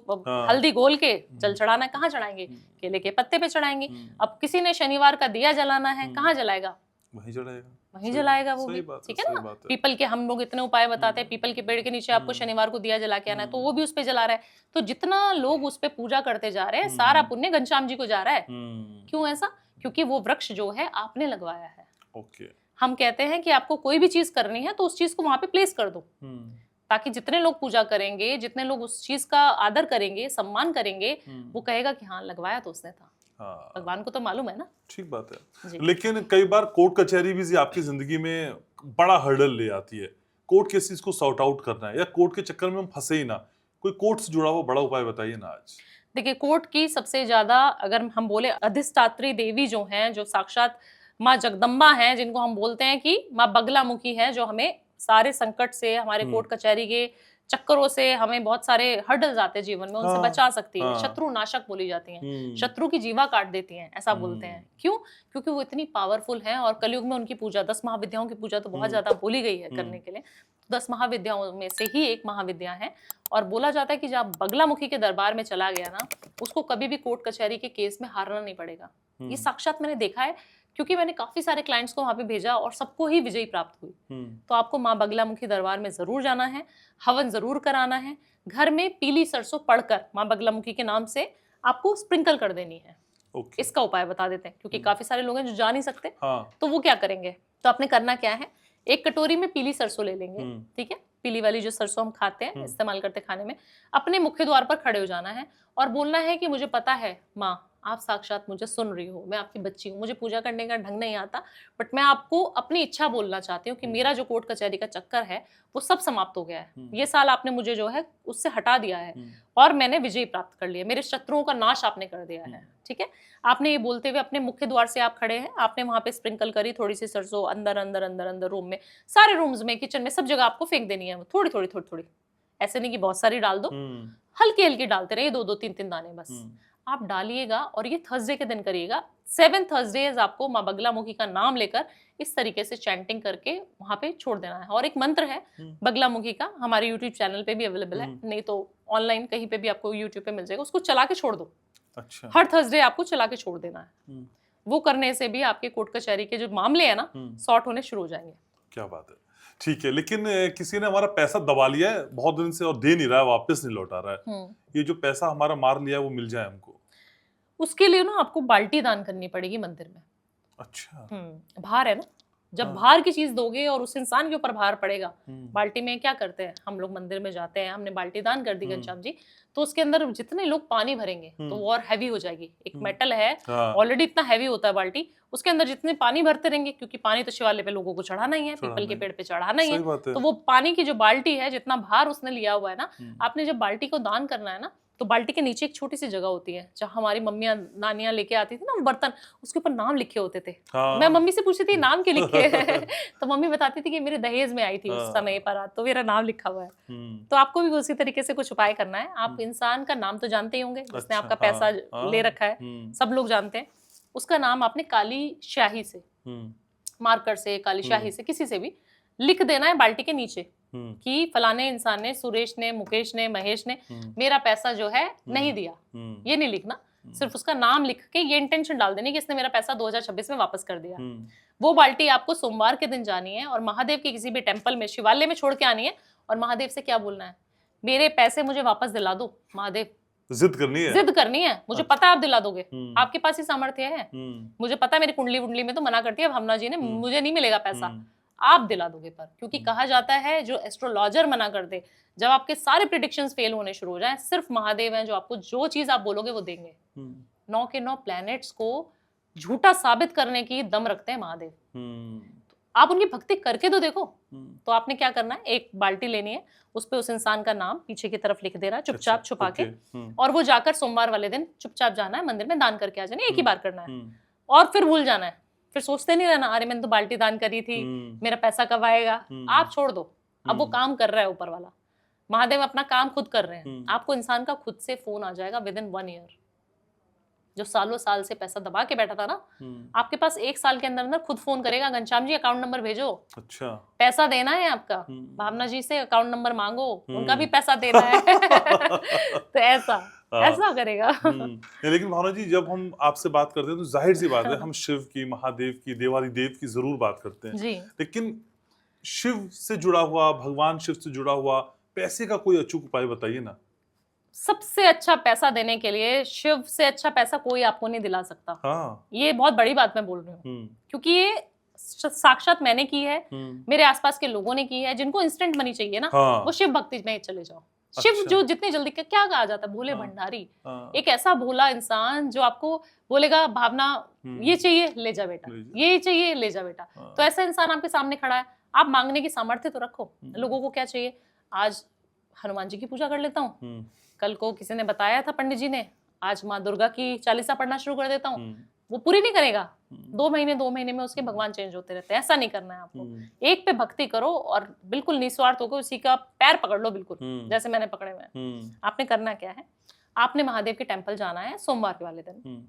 Speaker 2: हल्दी घोल के जल चढ़ाना है, कहाँ चढ़ाएंगे? केले के पत्ते पे चढ़ाएंगे। अब किसी ने शनिवार का दिया जलाना है, कहाँ जलाएगा?
Speaker 1: वहीं जलाएगा,
Speaker 2: वहीं जलाएगा वो भी। ठीक है ना, पीपल के हम लोग इतने उपाय बताते हैं, पीपल के पेड़ के नीचे आपको शनिवार को दिया जला के आना है, तो वो भी उस पे जला रहा है। तो जितना लोग उस पे पूजा करते जा रहे हैं, सारा पुण्य घनश्याम जी को जा रहा है। क्यों ऐसा? क्योंकि वो वृक्ष जो है आपने लगवाया है।
Speaker 1: ओके
Speaker 2: हम कहते हैं कि आपको कोई भी चीज करनी है तो उस चीज को वहां पे प्लेस कर दो, ताकि जितने लोग पूजा करेंगे, जितने लोग उस चीज का आदर करेंगे, सम्मान करेंगे, वो कहेगा कि हाँ लगवाया तो उसने था। भगवान को तो मालूम है ना।
Speaker 1: ठीक बात है। लेकिन कई बार कोर्ट कचहरी भी आपकी जिंदगी में बड़ा हर्डल ले आती है। कोर्ट केसेस को सॉर्ट आउट करना है, या कोर्ट के चक्कर में हम फंसे ही ना। कोई कोर्ट से जुड़ा हुआ बड़ा उपाय बताइए ना आज।
Speaker 2: देखिए, कोर्ट की सबसे ज्यादा अगर हम बोले अधिष्ठात्री देवी जो हैं, जो साक्षात माँ जगदम्बा हैं, जिनको हम बोलते हैं कि माँ बगलामुखी है, जो हमें सारे संकट से, हमारे कोर्ट कचहरी के चक्करों से, हमें बहुत सारे हर्डल्स आते हैं जीवन में, उनसे बचा सकती है। शत्रु नाशक बोली जाती हैं, शत्रु की जीवा काट देती हैं, ऐसा बोलते हैं। क्यों? क्योंकि वो इतनी पावरफुल हैं और कलयुग में उनकी पूजा, 10 महाविद्याओं की पूजा तो बहुत ज्यादा बोली गई है करने के लिए। 10 महाविद्याओं में से ही एक महाविद्या है और बोला जाता है कि जब बगलामुखी के दरबार में चला गया ना, उसको कभी भी कोर्ट कचहरी के केस में हारना नहीं पड़ेगा। ये साक्षात मैंने देखा है, क्योंकि मैंने काफी सारे क्लाइंट्स को वहां पे भेजा और सबको ही विजयी प्राप्त हुई। तो आपको माँ बगलामुखी दरबार में जरूर जाना है, हवन जरूर कराना है, घर में पीली सरसों पड़कर माँ बगलामुखी के नाम से आपको स्प्रिंकल कर देनी है। इसका उपाय बता देते हैं, क्योंकि काफी सारे लोग हैं जो जा नहीं सकते। तो वो क्या करेंगे? तो आपने करना क्या है, एक कटोरी में पीली सरसों ले लेंगे, ठीक है, पीली वाली जो सरसों हम खाते हैं, इस्तेमाल करते खाने में। अपने मुख्य द्वार पर खड़े हो जाना है और बोलना है कि मुझे पता है माँ, आप साक्षात मुझे सुन रही हो, मैं आपकी बच्ची हूँ, मुझे पूजा करने का ढंग नहीं आता, बट मैं आपको अपनी इच्छा बोलना चाहती हूँ कि मेरा जो कोर्ट कचहरी का चक्कर है वो सब समाप्त हो गया है। ये साल आपने मुझे जो है उससे हटा दिया है और मैंने विजय प्राप्त कर लिया, मेरे शत्रुओं का नाश आपने कर दिया है। ठीक है, आपने ये बोलते हुए अपने मुख्य द्वार से आप खड़े हैं, आपने वहां पे स्प्रिंकल करी थोड़ी सी सरसों, अंदर अंदर अंदर अंदर रूम में, सारे रूम्स में, किचन में, सब जगह आपको फेंक देनी है। थोड़ी थोड़ी थोड़ी थोड़ी, ऐसे नहीं कि बहुत सारी डाल दो, हल्की हल्की डालते रहिए, 2-2 3-3 दाने बस आप डालिएगा। और ये थर्सडे के दिन करिएगा। 7 थर्सडेज आपको माँ बगलामुखी का नाम लेकर इस तरीके से चैंटिंग करके वहां पे छोड़ देना है। और एक मंत्र है बगलामुखी का, हमारे यूट्यूब चैनल पे भी अवेलेबल है, नहीं तो ऑनलाइन कहीं पे भी आपको यूट्यूब पे मिल जाएगा, उसको चला के छोड़ दो। अच्छा। हर थर्सडे आपको चला के छोड़ देना है। वो करने से भी आपके कोर्ट कचहरी के जो मामले है ना, सॉर्ट होने शुरू हो जाएंगे।
Speaker 1: क्या बात है। ठीक है, लेकिन किसी ने हमारा पैसा दबा लिया है बहुत दिन से और दे नहीं रहा है, वापस नहीं लौटा रहा है, ये जो पैसा हमारा मार लिया है वो मिल जाए हमको, उसके लिए ना आपको बाल्टी दान करनी पड़ेगी मंदिर में। अच्छा। भार है ना, जब भार की चीज दोगे और उस इंसान के ऊपर भार पड़ेगा। बाल्टी में क्या करते हैं हम लोग, मंदिर में जाते हैं, हमने बाल्टी दान कर दी घनश्याम जी, तो उसके अंदर जितने लोग पानी भरेंगे तो वो और हैवी हो जाएगी। एक मेटल है, ऑलरेडी इतना हैवी होता है बाल्टी, उसके अंदर जितने पानी भरते रहेंगे, क्योंकि पानी तो शिवालय पे लोगों को चढ़ाना ही है, पीपल के पेड़ पे चढ़ाना ही है, तो वो पानी की जो बाल्टी है, जितना भार उसने लिया हुआ है ना, आपने जब बाल्टी को दान करना है ना,
Speaker 2: तो बाल्टी के नीचे एक छोटी सी जगह होती है जहाँ हमारी मम्मियाँ नानियाँ लेके आती थी ना बर्तन, उसके ऊपर नाम लिखे होते थे। मैं
Speaker 1: हाँ
Speaker 2: मम्मी से पूछती थी नाम क्यों लिखे हैं? तो मम्मी बताती थी कि मेरे दहेज में आई थी उस
Speaker 1: हाँ।
Speaker 2: समय पर तो मेरा नाम लिखा हुआ है।
Speaker 1: हम्म,
Speaker 2: तो आपको भी उसी तरीके से कुछ उपाय करना है। आप इंसान का नाम तो जानते ही होंगे जिसने
Speaker 1: अच्छा,
Speaker 2: आपका पैसा
Speaker 1: हाँ,
Speaker 2: ले रखा है, सब लोग जानते हैं। उसका नाम आपने काली स्याही से,
Speaker 1: हम्म,
Speaker 2: मार्कर से, काली स्याही से, किसी से भी लिख देना है बाल्टी के नीचे
Speaker 1: हम्म,
Speaker 2: कि फलाने इंसान ने, सुरेश ने, मुकेश ने, महेश ने
Speaker 1: हम्म,
Speaker 2: मेरा पैसा जो है नहीं दिया।
Speaker 1: हम्म,
Speaker 2: ये नहीं लिखना, सिर्फ उसका नाम लिख के ये इंटेंशन डाल देनी कि इसने मेरा पैसा 2026 में वापस कर दिया।
Speaker 1: हम्म,
Speaker 2: वो बाल्टी आपको सोमवार के दिन जानी है और महादेव के किसी भी टेम्पल में, शिवालय में छोड़ के आनी है और महादेव से क्या बोलना है? मेरे पैसे मुझे वापस दिला दो महादेव।
Speaker 1: जिद करनी है।
Speaker 2: जिद करनी है, मुझे पता है आप दिला दोगे,
Speaker 1: हम्म,
Speaker 2: आपके पास ही सामर्थ्य है।
Speaker 1: हम्म,
Speaker 2: मुझे पता है मेरी कुंडली वुंडली में तो मना करती है भावना जी ने, मुझे नहीं मिलेगा पैसा,
Speaker 1: हम्म,
Speaker 2: आप दिला दोगे। पर क्योंकि कहा जाता है जो एस्ट्रोलॉजर मना कर दे, जब आपके सारे प्रिडिक्शंस फेल होने शुरू हो जाएं, सिर्फ महादेव हैं जो आपको जो चीज आप बोलोगे वो देंगे।
Speaker 1: हम्म,
Speaker 2: 9 के 9 प्लैनेट्स को झूठा साबित करने की दम रखते हैं महादेव।
Speaker 1: हम्म,
Speaker 2: आप उनकी भक्ति करके तो देखो।
Speaker 1: हम्म,
Speaker 2: तो आपने क्या करना है, एक बाल्टी लेनी है, उस पे उस इंसान का नाम पीछे की तरफ लिख देना चुपचाप
Speaker 1: अच्छा,
Speaker 2: छुपा के,
Speaker 1: ओके,
Speaker 2: और वो जाकर सोमवार वाले दिन चुपचाप जाना है मंदिर में, दान करके आ जाना, एक ही बार करना है
Speaker 1: हम्म,
Speaker 2: और फिर भूल जाना है। फिर सोचते नहीं रहना अरे मैंने तो बाल्टी दान करी थी, मेरा पैसा कब आएगा। आप छोड़ दो, अब वो काम कर रहा है ऊपर वाला, महादेव अपना काम खुद कर रहे हैं। आपको इंसान का खुद से फोन आ जाएगा विदिन 1 ईयर। जो सालों साल से पैसा दबा के बैठा था ना, आपके पास 1 साल के अंदर अंदर खुद फोन करेगा, घनश्याम जी अकाउंट नंबर भेजो,
Speaker 1: अच्छा,
Speaker 2: पैसा देना है आपका। भावना जी से अकाउंट नंबर मांगो, उनका भी पैसा देना है। तो ऐसा करेगा।
Speaker 1: लेकिन भावना जी जब हम आपसे बात करते हैं तो जाहिर सी बात है हम शिव की, महादेव की, देवादिदेव की जरूर बात करते हैं
Speaker 2: जी।
Speaker 1: लेकिन शिव से जुड़ा हुआ, भगवान शिव से जुड़ा हुआ पैसे का कोई अचूक उपाय बताइए ना।
Speaker 2: सबसे अच्छा पैसा देने के लिए शिव से अच्छा पैसा कोई आपको नहीं दिला सकता।
Speaker 1: हाँ,
Speaker 2: ये बहुत बड़ी बात मैं बोल रही हूँ, क्योंकि ये साक्षात मैंने की है, मेरे आसपास के लोगों ने की है। जिनको इंस्टेंट मनी चाहिए ना,
Speaker 1: हाँ,
Speaker 2: वो शिव भक्ति में चले जाओ। शिव
Speaker 1: अच्छा,
Speaker 2: जो जितनी जल्दी क्या कहा जाता है, भोले
Speaker 1: हाँ,
Speaker 2: भंडारी,
Speaker 1: हाँ,
Speaker 2: एक ऐसा भोला इंसान जो आपको बोलेगा भावना ये चाहिए ले जा बेटा, ये चाहिए ले जा बेटा।
Speaker 1: हाँ,
Speaker 2: तो ऐसा इंसान आपके सामने खड़ा है, आप मांगने की सामर्थ्य तो रखो। लोगों को क्या चाहिए, आज हनुमान जी की पूजा कर लेता हूँ, कल को किसी ने बताया था पंडित जी ने, आज माँ दुर्गा की चालीसा पढ़ना शुरू कर देता हूँ। वो पूरी नहीं करेगा, 2 महीने में उसके भगवान चेंज होते रहते हैं। ऐसा नहीं करना है आपको। एक पे भक्ति करो और बिल्कुल निस्वार्थ होकर उसी का पैर पकड़ लो, बिल्कुल जैसे मैंने पकड़े हुए हैं। आपने करना क्या है, आपने महादेव के टेम्पल जाना है सोमवार के वाले दिन।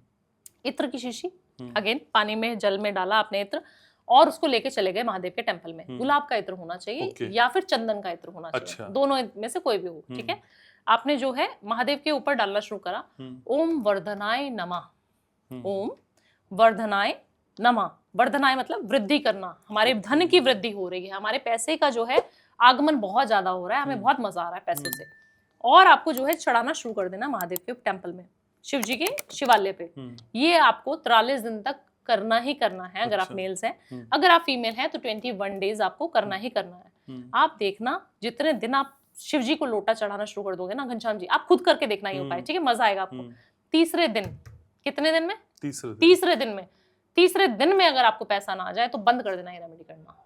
Speaker 2: इत्र की शीशी, अगेन पानी में जल में डाला आपने इत्र, और उसको लेके चले गए महादेव के टेम्पल में। गुलाब का इत्र होना चाहिए या फिर चंदन का इत्र होना चाहिए, दोनों में से कोई भी हो, ठीक है। आपने जो है महादेव के ऊपर डालना शुरू करा, ओम वर्धनाय नमः, ओम वर्धनाय नमः। वर्धनाय मतलब वृद्धि करना, हमारे धन की वृद्धि हो रही है, हमारे पैसे का जो है आगमन बहुत ज्यादा हो रहा है, हमें बहुत मजा आ रहा है पैसों से। और आपको जो है चढ़ाना शुरू कर देना महादेव के टेम्पल में, शिव जी के शिवालय पे। ये आपको 43 दिन तक करना ही करना है। अगर आप मेल्स हैं, अगर आप फीमेल हैं तो 21 डेज आपको करना ही करना है। आप देखना जितने दिन आप शिव जी को लोटा चढ़ाना शुरू कर दोगे ना घनश्याम जी, आप खुद करके देखना ये उपाय, ठीक है, मजा आएगा आपको। तीसरे दिन, कितने दिन में, तीसरे दिन में अगर आपको पैसा ना आ जाए तो बंद कर देना ये रेमेडी करना।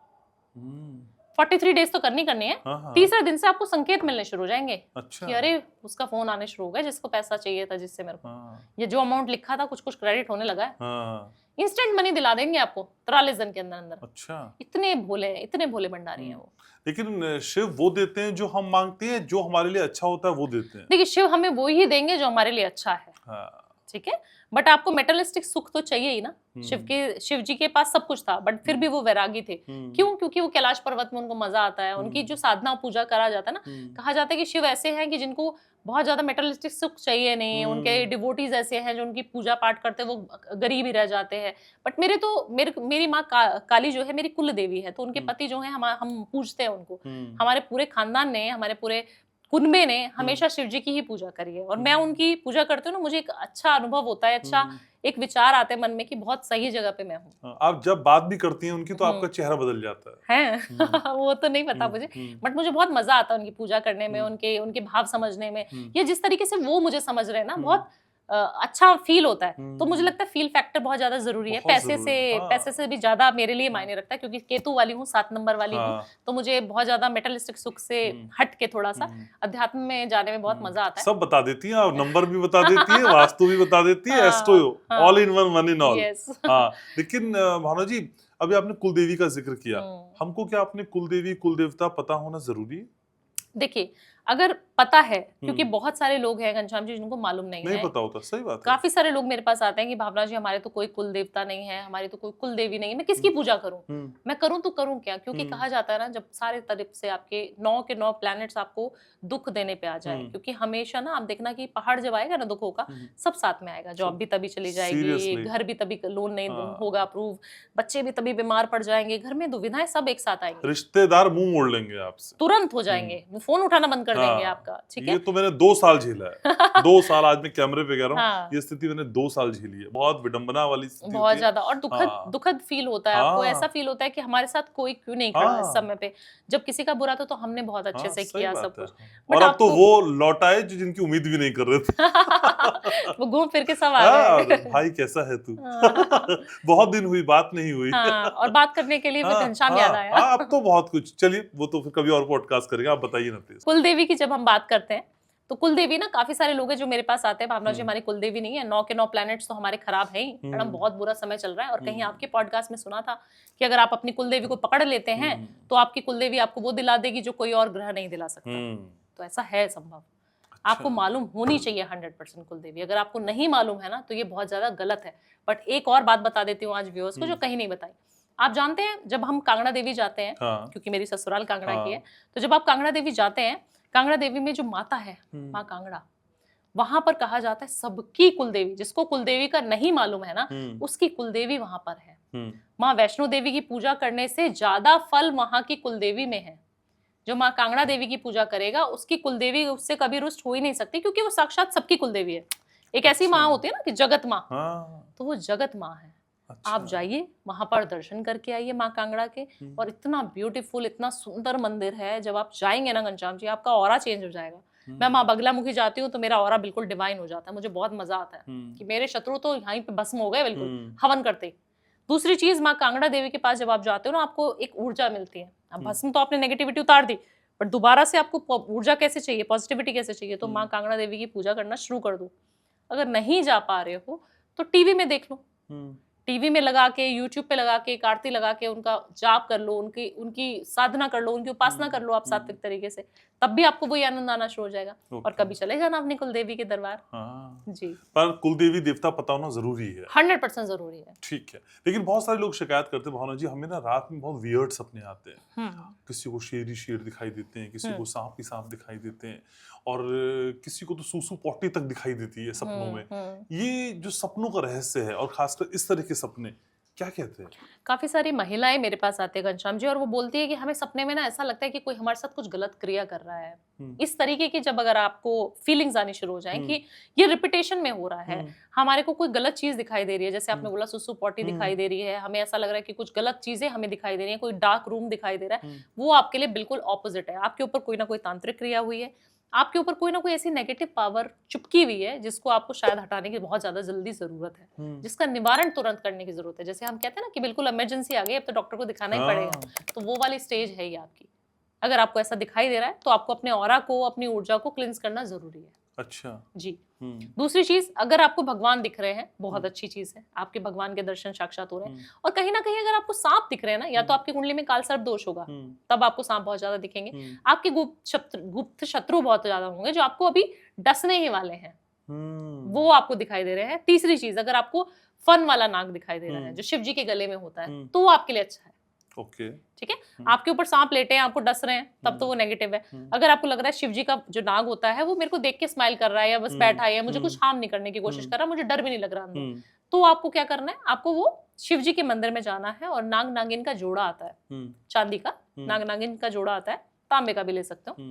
Speaker 2: 43 डेज तो करनी है। तीसरे दिन से आपको संकेत मिलने शुरू हो जाएंगे। अच्छा। कि अरे उसका फोन आने शुरू हो गया जिसको पैसा चाहिए था, जिससे मेरे को ये जो अमाउंट लिखा था कुछ क्रेडिट होने लगा है। इंस्टेंट मनी दिला देंगे आपको 43 दिन के अंदर। अच्छा, इतने भोले भंडारी हैं वो।
Speaker 1: लेकिन शिव वो देते हैं जो हम मांगते हैं, जो हमारे लिए अच्छा होता है वो देते हैं।
Speaker 2: देखिए शिव हमें वो ही देंगे जो हमारे लिए अच्छा है, ठीक है। बट आपको मेटलिस्टिक सुख तो चाहिए ही ना। शिव जी के पास सब कुछ था, बट फिर भी वो वैरागी थे। क्यों? क्योंकि वो कैलाश पर्वत में उनको मजा आता है, उनकी जो साधना पूजा करा जाता है ना, कहा जाता है कि शिव ऐसे हैं कि जिनको बहुत ज्यादा मेटलिस्टिक सुख चाहिए नहीं। उनके डिवोटीज ऐसे हैं जो उनकी पूजा पाठ करते हैं, वो गरीब ही रह जाते हैं। बट मेरी माँ काली जो है मेरी कुल देवी है, तो उनके पति जो है हम पूजते हैं उनको। हमारे पूरे खानदान ने, हमारे पूरे कुनबे ने हमेशा शिव जी की ही पूजा करी है, और मैं उनकी पूजा करती हूँ ना, मुझे एक अच्छा अनुभव होता है, अच्छा एक विचार आते हैं मन में कि बहुत सही जगह पे मैं हूँ।
Speaker 1: आप जब बात भी करती हैं उनकी तो आपका चेहरा बदल जाता है।
Speaker 2: वो तो नहीं पता मुझे, बट मुझे बहुत मजा आता है उनकी पूजा करने में, उनके भाव समझने में। ये जिस तरीके से वो मुझे समझ रहे हैं ना, बहुत अच्छा फील होता है। तो मुझे लगता है फील फैक्टर बहुत ज्यादा जरूरी है।
Speaker 1: बहुत जरूरी, हाँ।
Speaker 2: पैसे से भी ज्यादा मेरे लिए मायने रखता है, क्योंकि केतु वाली हूँ, 7 नंबर वाली हूँ।
Speaker 1: हाँ।
Speaker 2: तो मुझे बहुत ज्यादा मेटलिस्टिक सुख से हट के थोड़ा सा अध्यात्म में जाने में बहुत मजा आता है।
Speaker 1: सब बता देती है, और नंबर भी बता देती है, वास्तु भी बता देती है,
Speaker 2: हाँ,
Speaker 1: एस्ट्रो
Speaker 2: हाँ।
Speaker 1: All in one in all.
Speaker 2: Yes.
Speaker 1: हाँ, लेकिन भावना जी, अभी आपने कुलदेवी का जिक्र किया, हमको क्या अपने कुलदेवी कुल देवता पता होना जरूरी है?
Speaker 2: देखिए, अगर पता है, क्योंकि बहुत सारे लोग हैं घनश्याम जी जिनको मालूम नहीं है।
Speaker 1: पता होता, सही बात है।
Speaker 2: काफी सारे लोग मेरे पास आते हैं कि भावना जी हमारे तो कोई कुल देवता नहीं है, हमारी तो कोई कुल देवी नहीं है, मैं किसकी पूजा करूं? मैं करूं तो करूं क्या? क्योंकि कहा जाता है ना, जब सारे तरफ से आपके 9 के 9 प्लैनेट्स आपको दुख देने पे आ जाए, क्योंकि हमेशा ना आप देखना कि पहाड़ जब आएगा ना दुखों का, सब साथ में आएगा। जॉब भी तभी चली जाएगी,
Speaker 1: Seriously।
Speaker 2: घर भी तभी लोन नहीं होगा अप्रूव, बच्चे भी तभी बीमार पड़ जाएंगे, घर में दुविधाएं सब एक साथ आएंगी,
Speaker 1: रिश्तेदार मुंह मोड़ लेंगे आपसे,
Speaker 2: तुरंत हो जाएंगे, फोन उठाना बंद कर देंगे आपका। ठीक है,
Speaker 1: ये तो मैंने 2 साल झेला है। 2 साल, आज मैं कैमरे पे कह रहा हूँ,
Speaker 2: हाँ।
Speaker 1: ये स्थिति मैंने 2 साल झेली है। बहुत विडंबना वाली स्थिति
Speaker 2: बहुत
Speaker 1: होती है।
Speaker 2: ज्यादा, और दुखद फील होता है आपको।
Speaker 1: हाँ।
Speaker 2: ऐसा फील होता है कि हमारे साथ कोई क्यों नहीं खड़ा इस
Speaker 1: हाँ।
Speaker 2: समय पे। जब किसी का बुरा था तो हमने बहुत अच्छे से
Speaker 1: सही
Speaker 2: किया
Speaker 1: बात
Speaker 2: सब
Speaker 1: है।
Speaker 2: कुछ।
Speaker 1: और अब तो वो लौट आए जो जिनकी उम्मीद भी नहीं कर रहे थे।
Speaker 2: वो घूम फिर के सब आ गए।
Speaker 1: भाई कैसा है तू?
Speaker 2: हाँ।
Speaker 1: बहुत दिन हुई, बात नहीं हुई।
Speaker 2: हाँ, और बात करने के लिए भी घनश्याम याद आया।
Speaker 1: अब तो बहुत कुछ, चलिए वो तो फिर कभी और पॉडकास्ट करेंगे, आप बताइए ना प्लीज।
Speaker 2: कुलदेवी की जब हम बात करते हैं, तो कुलदेवी ना काफी सारे लोग हैं जो मेरे पास आते हैं, भावना जी हमारी कुलदेवी नहीं है, 9 के 9 प्लैनेट्स तो हमारे खराब हैं ही, मैडम बहुत बुरा समय चल रहा है। और कहीं आपके पॉडकास्ट में सुना था कि अगर आप अपनी कुलदेवी को पकड़ लेते हैं तो आपकी कुलदेवी आपको वो दिला देगी जो कोई और ग्रह नहीं दिला सकता। तो ऐसा है संभव। आपको मालूम होनी चाहिए 100% कुलदेवी। अगर आपको नहीं मालूम है ना, तो ये बहुत ज्यादा गलत है। बट एक और बात बता देती हूँ आज व्यूअर्स को, जो कहीं नहीं बताई। आप जानते हैं, जब हम कांगड़ा देवी जाते हैं, क्योंकि मेरी ससुराल कांगड़ा की है, तो जब आप कांगड़ा देवी जाते हैं, कांगड़ा देवी में जो माता है, माँ कांगड़ा, वहां पर कहा जाता है सबकी कुलदेवी, जिसको कुलदेवी का नहीं मालूम है ना, उसकी कुलदेवी वहां पर है। माँ वैष्णो देवी की पूजा करने से ज्यादा फल वहां की कुलदेवी में है। जो माँ कांगड़ा देवी की पूजा करेगा, उसकी कुलदेवी उससे कभी रुष्ट हो ही नहीं सकती, क्योंकि वो साक्षात सबकी कुलदेवी है। एक ऐसी माँ होती है ना कि जगत माँ, तो वो जगत माँ है। आप जाइए वहां पर, दर्शन करके आइए माँ कांगड़ा के। और इतना ब्यूटीफुल, इतना सुंदर मंदिर है। जब आप जाएंगे ना घनश्याम जी, आपका ऑरा चेंज हो जाएगा। मैं माँ बगलामुखी जाती हूँ तो मेरा ऑरा बिल्कुल डिवाइन हो जाता है। मुझे बहुत मजा आता है कि मेरे शत्रु तो यहीं पे भस्म हो गए बिल्कुल हवन करते। दूसरी चीज, माँ कांगड़ा देवी के पास जब आप जाते हो ना, आपको एक ऊर्जा मिलती है। अब भस्म तो आपने नेगेटिविटी उतार दी, बट दोबारा से आपको ऊर्जा कैसे चाहिए, पॉजिटिविटी कैसे चाहिए, तो माँ कांगड़ा देवी की पूजा करना शुरू कर दो। अगर नहीं जा पा रहे हो तो टीवी में देख लो, टीवी में लगा के, यूट्यूब पे लगा के, एक आरती लगा के उनका जाप कर लो, उनकी साधना कर लो, उनकी उपासना कर लो आप सात्विक तरीके से, तब भी आपको वही आनंद आना शुरू हो जाएगा। और कभी चले जाना अपनी कुलदेवी के दरबार। जी, पर
Speaker 1: कुलदेवी देवता पता होना जरूरी है,
Speaker 2: 100% जरूरी है।
Speaker 1: ठीक है। लेकिन बहुत सारे लोग शिकायत करते हैं, भावना जी हमें ना रात में बहुत वियर्ड सपने आते हैं। किसी को शेर दिखाई देते हैं, किसी को सांप ही सांप दिखाई देते हैं, और किसी को तो सूसू पॉटी तक दिखाई देती है सपनों में। ये जो सपनों का रहस्य है, और खासकर इस तरह के सपने, क्या कहते हैं?
Speaker 2: काफी सारी महिलाएं मेरे पास आती है घनश्याम जी, और वो बोलती है कि हमें सपने में ना ऐसा लगता है कि कोई हमारे साथ कुछ गलत क्रिया कर रहा है। इस तरीके की जब अगर आपको फीलिंग्स आनी शुरू हो जाए कि ये रिपीटेशन में हो रहा है, हमारे को कोई गलत चीज दिखाई दे रही है, जैसे आपने बोला सुसु पॉटी दिखाई दे रही है, हमें ऐसा लग रहा है कि कुछ गलत चीजें हमें दिखाई दे रही है, कोई डार्क रूम दिखाई दे रहा है, वो आपके लिए बिल्कुल ऑपोजिट है। आपके ऊपर कोई ना कोई तांत्रिक क्रिया हुई है, आपके ऊपर कोई ना कोई ऐसी नेगेटिव पावर चिपकी हुई है जिसको आपको शायद हटाने की बहुत ज्यादा जल्दी जरूरत है, जिसका निवारण तुरंत करने की जरूरत है। जैसे हम कहते हैं ना कि बिल्कुल इमरजेंसी आ गई, अब तो डॉक्टर को दिखाना ही पड़ेगा, तो वो वाली स्टेज है ये आपकी। अगर आपको ऐसा दिखाई दे रहा है तो आपको अपने ऑरा को, अपनी ऊर्जा को क्लींस करना जरूरी है।
Speaker 1: अच्छा
Speaker 2: जी। दूसरी चीज, अगर आपको भगवान दिख रहे हैं, बहुत अच्छी चीज है, आपके भगवान के दर्शन साक्षात हो रहे हैं। और कहीं ना कहीं अगर आपको सांप दिख रहे हैं ना, या तो आपकी कुंडली में काल सर्प दोष होगा, तब आपको सांप बहुत ज्यादा दिखेंगे। आपके गुप्त शत्रु बहुत ज्यादा होंगे जो आपको अभी डसने ही वाले हैं, वो आपको दिखाई दे रहे हैं। तीसरी चीज, अगर आपको फन वाला नाग दिखाई दे रहा है जो शिव जी के गले में होता है, तो वो आपके लिए अच्छा है।
Speaker 1: ओके,
Speaker 2: ठीक है। आपके ऊपर सांप लेटे हैं, आपको डस रहे हैं, तब तो वो नेगेटिव है। अगर आपको लग रहा है शिव जी का जो नाग होता है वो मेरे को देख के स्माइल कर रहा है, या बस बैठा है, मुझे कुछ हार्म नहीं करने की कोशिश कर रहा, मुझे डर भी नहीं लग रहा अंदर, तो आपको क्या करना है, आपको वो शिव जी के मंदिर में जाना है। और नाग नागिन का जोड़ा आता है, चांदी का नाग नागिन का जोड़ा आता है, तांबे का भी ले सकते हो।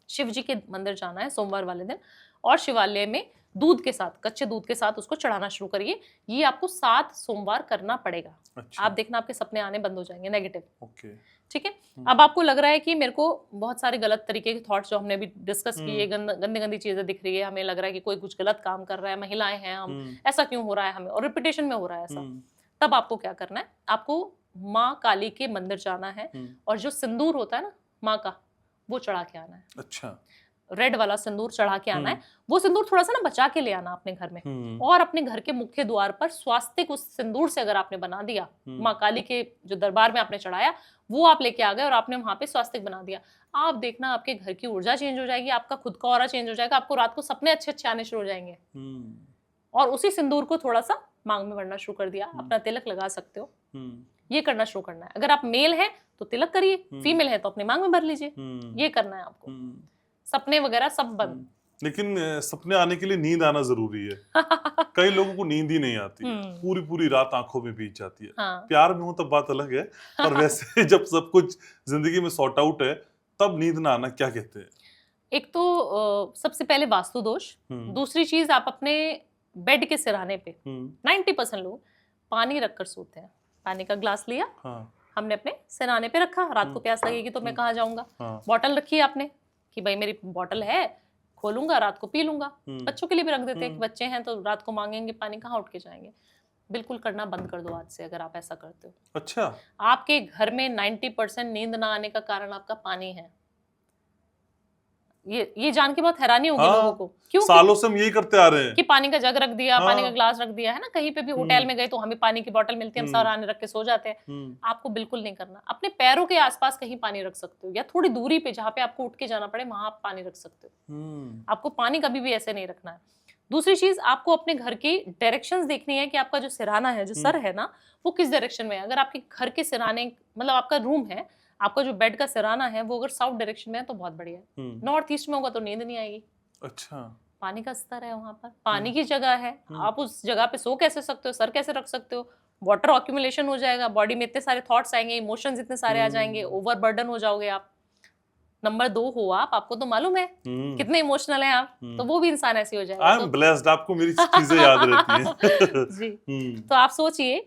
Speaker 2: शिव जी के मंदिर जाना है सोमवार वाले दिन, और शिवालय में दूध के साथ, कच्चे दूध के साथ उसको चढ़ाना शुरू करिए। ये आपको 7 सोमवार करना पड़ेगा।
Speaker 1: अच्छा,
Speaker 2: आप देखना आपके सपने आने बंद हो जाएंगे नेगेटिव।
Speaker 1: ओके।
Speaker 2: ठीक है। अब आपको लग रहा है कि मेरे को बहुत सारे गलत तरीके के थॉट्स जो हमने भी डिस्कस किए, गंदी गंदी चीजें दिख रही है, हमें लग रहा है कि कोई कुछ गलत काम कर रहा है, महिलाएं हैं हम, ऐसा क्यों हो रहा है हमें, और रिपीटेशन में हो रहा है ऐसा। तब आपको क्या करना है, आपको माँ काली के मंदिर जाना है और जो सिंदूर होता है ना माँ का, वो चढ़ा के आना है।
Speaker 1: अच्छा,
Speaker 2: रेड वाला सिंदूर चढ़ा के आना है। वो सिंदूर थोड़ा सा ना बचा के ले आना अपने घर में, और अपने घर के मुख्य द्वार पर स्वास्तिक उस सिंदूर से अगर आपने बना दिया, माँ काली के जो दरबार में आपने चढ़ाया वो आप लेके आ गए और आपने वहां पे स्वास्तिक बना दिया, आप देखना आपके घर की ऊर्जा चेंज हो जाएगी, आपका खुद का ऑरा चेंज हो जाएगा, आपको रात को सपने अच्छे अच्छे आने शुरू हो जाएंगे। और उसी सिंदूर को थोड़ा सा मांग में भरना शुरू कर दिया, अपना तिलक लगा सकते हो। ये करना शुरू करना है। अगर आप मेल है तो तिलक करिए, फीमेल है तो अपने मांग में भर लीजिए। ये करना है आपको। सपने वगैरह सब बंद।
Speaker 1: लेकिन सपने आने के लिए नींद आना जरूरी है। कई लोगों को नींद ही नहीं आती है, पूरी पूरी रात आंखों में बीत जाती है।
Speaker 2: हाँ।
Speaker 1: प्यार में हो तब बात अलग है, पर वैसे जब सब कुछ जिंदगी में सॉर्ट आउट है तब नींद ना आना क्या कहते हैं?
Speaker 2: एक तो सबसे पहले वास्तु दोष, दूसरी चीज आप अपने बेड के सिरहाने पे 90% लोग पानी रखकर सोते हैं। पानी का ग्लास लिया, हमने अपने सिरहाने पे रखा, रात को प्यास लगेगी तो मैं कहाँ जाऊंगा, बॉटल रखी आपने कि भाई मेरी बॉटल है, खोलूंगा रात को पी लूंगा। बच्चों के लिए भी रख देते हैं कि बच्चे हैं तो रात को मांगेंगे पानी, कहाँ उठ के जाएंगे। बिल्कुल करना बंद कर दो आज से अगर आप ऐसा करते हो।
Speaker 1: अच्छा,
Speaker 2: आपके घर में 90% नींद ना आने का कारण आपका पानी है। ये जान के बहुत हैरानी होगी लोगों को, क्यों?
Speaker 1: सालों से हम यही करते आ रहे हैं
Speaker 2: कि पानी का जग रख दिया, पानी का ग्लास रख दिया है ना, कहीं पे भी होटल में गए तो हमें पानी की बोतल मिलती है, हम सारा आने रख के सो जाते हैं। आपको बिल्कुल नहीं करना। अपने पैरों के आसपास कहीं पानी रख सकते हो, या थोड़ी दूरी पे जहाँ पे आपको उठ के जाना पड़े वहां आप पानी रख सकते हो। आपको पानी कभी भी ऐसे नहीं रखना है। दूसरी चीज, आपको अपने घर की डायरेक्शंस देखनी है कि आपका जो सिरहाना है, जो सर है ना, वो किस डायरेक्शन में है। अगर आपके घर के सिरहाने, मतलब आपका रूम है, आपका जो बेड का सिरहाना है वो अगर साउथ डायरेक्शन में है तो बहुत बढ़िया है। नॉर्थ ईस्ट में होगा तो नींद नहीं आएगी।
Speaker 1: अच्छा,
Speaker 2: पानी का स्तर है वहां पर, पानी की जगह है, आप उस जगह पे सो कैसे सकते हो, सर कैसे रख सकते हो, वाटर ऑक्यूमुलेशन हो जाएगा, बॉडी में इतने सारे थॉट्स आएंगे, इमोशंस इतने सारे आ जाएंगे, ओवरबर्डन हो जाओगे आप। नंबर 2 हो आप, आपको तो मालूम है कितने इमोशनल हैं आप, तो वो भी इंसान ऐसे हो जाएगा।
Speaker 1: आई एम ब्लेस्ड, आपको मेरी चीजें याद रहती हैं।
Speaker 2: जी। तो आप सोचिए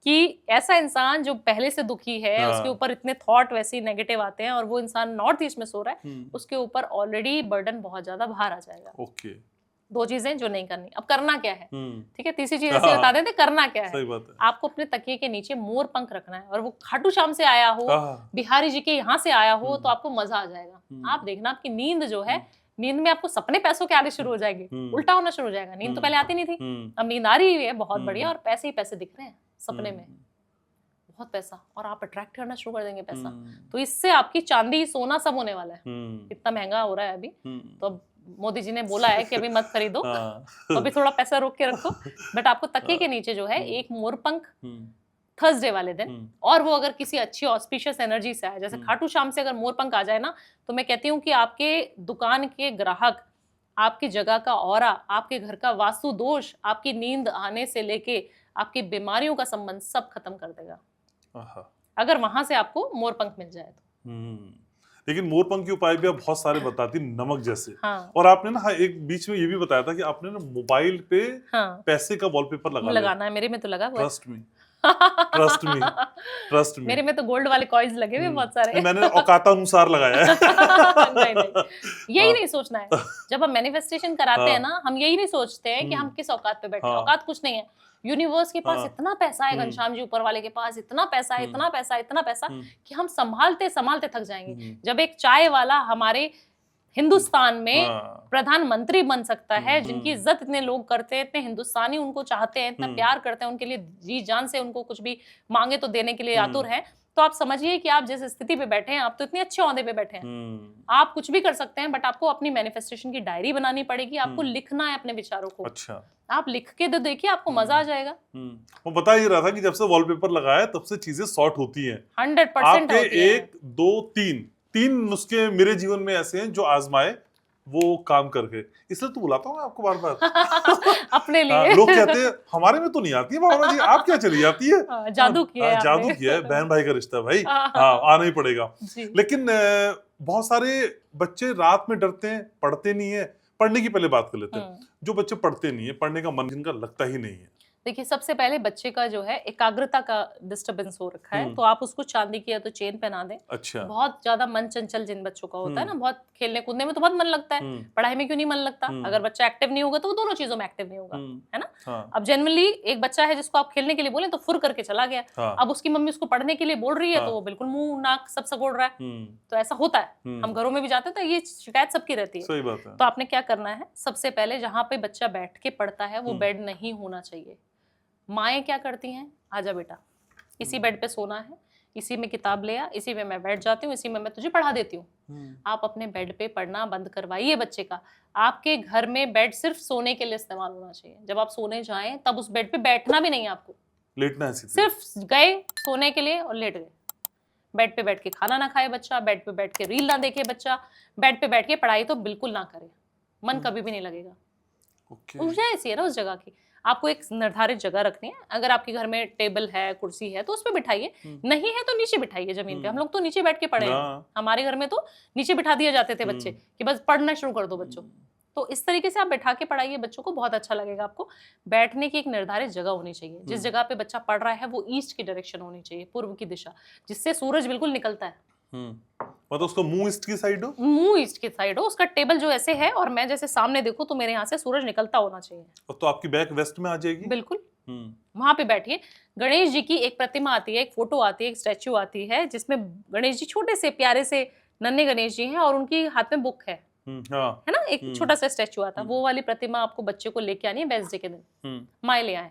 Speaker 2: कि ऐसा इंसान जो पहले से दुखी है, उसके ऊपर इतने थॉट वैसे ही नेगेटिव आते हैं, और वो इंसान नॉर्थ ईस्ट में सो रहा है, उसके ऊपर ऑलरेडी बर्डन बहुत ज्यादा बाहर आ जाएगा।
Speaker 1: ओके,
Speaker 2: 2 चीजें जो नहीं करनी। अब करना क्या है, ठीक है, तीसरी चीज ऐसे बता देते, करना क्या है।
Speaker 1: सही बात है।
Speaker 2: आपको अपने तकिए के नीचे मोर पंख रखना है, और वो खाटू श्याम से आया हो, बिहारी जी के यहाँ से आया हो, तो आपको मजा आ जाएगा। आप देखना आपकी नींद जो है, नींद में आपको सपने पैसों के आने शुरू हो जाएंगे, उल्टा होना शुरू हो जाएगा। नींद तो पहले आती नहीं थी, अब नींद आ रही है, बहुत बढ़िया, और पैसे ही पैसे दिख रहे हैं सपने में, बहुत पैसा, और आप अट्रैक्ट करना शुरू कर देंगे पैसा। तो इससे आपकी चांदी सोना सब होने वाला है। इतना महंगा हो रहा है अभी, तो अब मोदी जी ने बोला है कि अभी मत खरीदो, तो अभी थोड़ा पैसा रोक के रखो। बट आपको तकिए के नीचे जो है एक मोरपंख थर्सडे वाले दिन, और वो अगर किसी अच्छी ऑस्पिशियस एनर्जी से आए, जैसे खाटू श्याम से अगर मोरपंख आ जाए ना, तो मैं कहती हूँ कि आपके दुकान के ग्राहक, आपकी जगह का ऑरा, आपके घर का वास्तु दोष, आपकी नींद आने से लेके आपकी बीमारियों का संबंध सब खत्म कर देगा, अगर वहां से आपको मोरपंख मिल जाए तो।
Speaker 1: लेकिन मोरपंख के उपाय भी आप बहुत सारे बताती, नमक जैसे।
Speaker 2: हाँ।
Speaker 1: और आपने ना एक बीच में ये भी बताया था कि आपने ना मोबाइल पे पैसे का वॉलपेपर
Speaker 2: लगाना है। मेरे में तो लगा हुआ है।
Speaker 1: Trust me, trust me, trust me.
Speaker 2: मेरे में तो गोल्ड वाले कॉइन्स लगे हुए बहुत सारे।
Speaker 1: मैंने औकात अनुसार लगाया है।
Speaker 2: नहीं, यही नहीं सोचना है। जब हम मैनिफेस्टेशन कराते हैं ना, हम यही नहीं सोचते हैं कि हम किस औकात पे बैठे हैं। औकात कुछ नहीं है। यूनिवर्स के पास इतना पैसा है, घनश्याम जी ऊपर वाले के पास इतना पैसा है, इतना पैसा, इतना पैसा, कि हम संभालते संभालते थक जाएंगे। जब एक चाय वाला हमारे हिंदुस्तान में प्रधानमंत्री बन सकता है, जिनकी इज्जत इतने लोग करते हैं, इतने हिंदुस्तानी उनको चाहते हैं, इतना प्यार करते हैं, उनके लिए जी जान से उनको कुछ भी मांगे तो देने के लिए आतुर हैं, तो आप समझिए कि आप जिस स्थिति पे बैठे हैं, आप तो इतने अच्छे ओहदे पे बैठे हैं, आप कुछ भी कर सकते हैं। बट आपको अपनी मैनिफेस्टेशन की डायरी बनानी पड़ेगी, आपको लिखना है अपने विचारों को।
Speaker 1: अच्छा, आप
Speaker 2: लिख के तो देखिए, आपको मजा आ जाएगा।
Speaker 1: वो बता ही रहा था कि जब से वॉलपेपर लगाया तब से चीजें सॉर्ट होती हैं।
Speaker 2: 100% होती है।
Speaker 1: 1 2 3 नुस्खे मेरे जीवन में ऐसे हैं जो आजमाए वो काम करके, इसलिए तो बुलाता हूँ आपको बार बार।
Speaker 2: अपने लिए।
Speaker 1: लोग कहते हैं हमारे में तो नहीं आती है भावना जी, आप क्या चली जाती है?
Speaker 2: जादू किया है,
Speaker 1: जादू किया है, बहन भाई का रिश्ता भाई। हाँ, आना ही पड़ेगा। लेकिन बहुत सारे बच्चे रात में डरते हैं, पढ़ते नहीं है, पढ़ने की पहले बात कर लेते हैं।
Speaker 2: हम्म।
Speaker 1: जो बच्चे पढ़ते नहीं है, पढ़ने का मन जिनका लगता ही नहीं है,
Speaker 2: देखिए, सबसे पहले बच्चे का जो है एकाग्रता का डिस्टरबेंस हो रखा है,
Speaker 1: हम्म।
Speaker 2: तो आप उसको चांदी की या तो चेन पहना दें।
Speaker 1: अच्छा,
Speaker 2: बहुत ज्यादा मन चंचल जिन बच्चों का होता है ना,
Speaker 1: हम्म।
Speaker 2: बहुत खेलने कूदने में तो बहुत मन लगता है,
Speaker 1: हम्म,
Speaker 2: पढ़ाई में क्यों नहीं मन लगता?
Speaker 1: हम्म।
Speaker 2: अगर बच्चा एक्टिव नहीं होगा तो वो दोनों चीजों में एक्टिव नहीं होगा,
Speaker 1: हम्म,
Speaker 2: है ना?
Speaker 1: हाँ,
Speaker 2: अब जनरली एक बच्चा है जिसको आप खेलने के लिए बोले तो फुर करके चला गया,
Speaker 1: हाँ,
Speaker 2: अब उसकी मम्मी उसको पढ़ने के लिए बोल रही है
Speaker 1: हाँ।
Speaker 2: तो वो बिल्कुल मुंह नाक सब सगोड़ रहा है।
Speaker 1: हम्म,
Speaker 2: तो ऐसा होता है,
Speaker 1: हम्म।
Speaker 2: हम घरों में भी जाते हैं तो ये शिकायत सबकी रहती है।
Speaker 1: सही बात है।
Speaker 2: तो आपने क्या करना है, सबसे पहले जहां पे बच्चा बैठ के पढ़ता है वो
Speaker 1: हम्म।
Speaker 2: बेड नहीं होना चाहिए। माएँ क्या करती हैं, आजा बेटा, इसी बेड पे सोना है, इसी में किताब ले आ, इसी में मैं बैठ जाती हूँ, इसी में मैं तुझे पढ़ा देती हूँ।
Speaker 1: हम्म,
Speaker 2: आप अपने बेड पे पढ़ना बंद करवाइए बच्चे का। आपके घर में बेड सिर्फ सोने के लिए इस्तेमाल होना चाहिए। जब आप सोने जाएं तब उस बेड पे बैठना भी नहीं है आपको,
Speaker 1: लेटना है सीधे।
Speaker 2: सिर्फ गए सोने के लिए और लेट गए। बेड पे बैठ के खाना ना खाए बच्चा, बेड पे बैठ के रील ना देखे बच्चा, बेड पे बैठ के पढ़ाई तो बिल्कुल ना करे, मन कभी भी नहीं लगेगा।
Speaker 1: ओके,
Speaker 2: ऊर्जा ऐसी है ना उस जगह की। आपको एक निर्धारित जगह रखनी है। अगर आपके घर में टेबल है, कुर्सी है तो उस पे बिठाइए, नहीं है तो नीचे बिठाइए जमीन पे। हम लोग तो नीचे बैठ के पढ़े हैं,
Speaker 1: हाँ।
Speaker 2: हमारे घर में तो नीचे बिठा दिए जाते थे बच्चे कि बस पढ़ना शुरू कर दो बच्चों। तो इस तरीके से आप बैठा के पढ़ाइए बच्चों को, बहुत अच्छा लगेगा आपको। बैठने की एक निर्धारित जगह होनी चाहिए। जिस जगह पे बच्चा पढ़ रहा है वो ईस्ट की डायरेक्शन होनी चाहिए, पूर्व की दिशा, जिससे सूरज बिल्कुल निकलता है।
Speaker 1: मतलब उसका मुंह ईस्ट की साइड हो।
Speaker 2: मुंह ईस्ट की साइड हो, उसका टेबल जो ऐसे है और मैं जैसे सामने देखूं तो मेरे यहाँ से सूरज निकलता होना चाहिए।
Speaker 1: और तो आपकी बैक वेस्ट में आ जाएगी।
Speaker 2: बिल्कुल,
Speaker 1: हम्म,
Speaker 2: वहां पे बैठिए। गणेश जी की एक प्रतिमा आती है, एक फोटो आती है, एक स्टैचू आती है जिसमें गणेश जी छोटे से प्यारे से नन्हे गणेश जी हैं और उनकी हाथ में बुक
Speaker 1: हाँ,
Speaker 2: है ना, एक छोटा सा स्टैचू आता है। वो वाली प्रतिमा आपको बच्चे को लेके आनी है वेडनेसडे के दिन, माए ले आए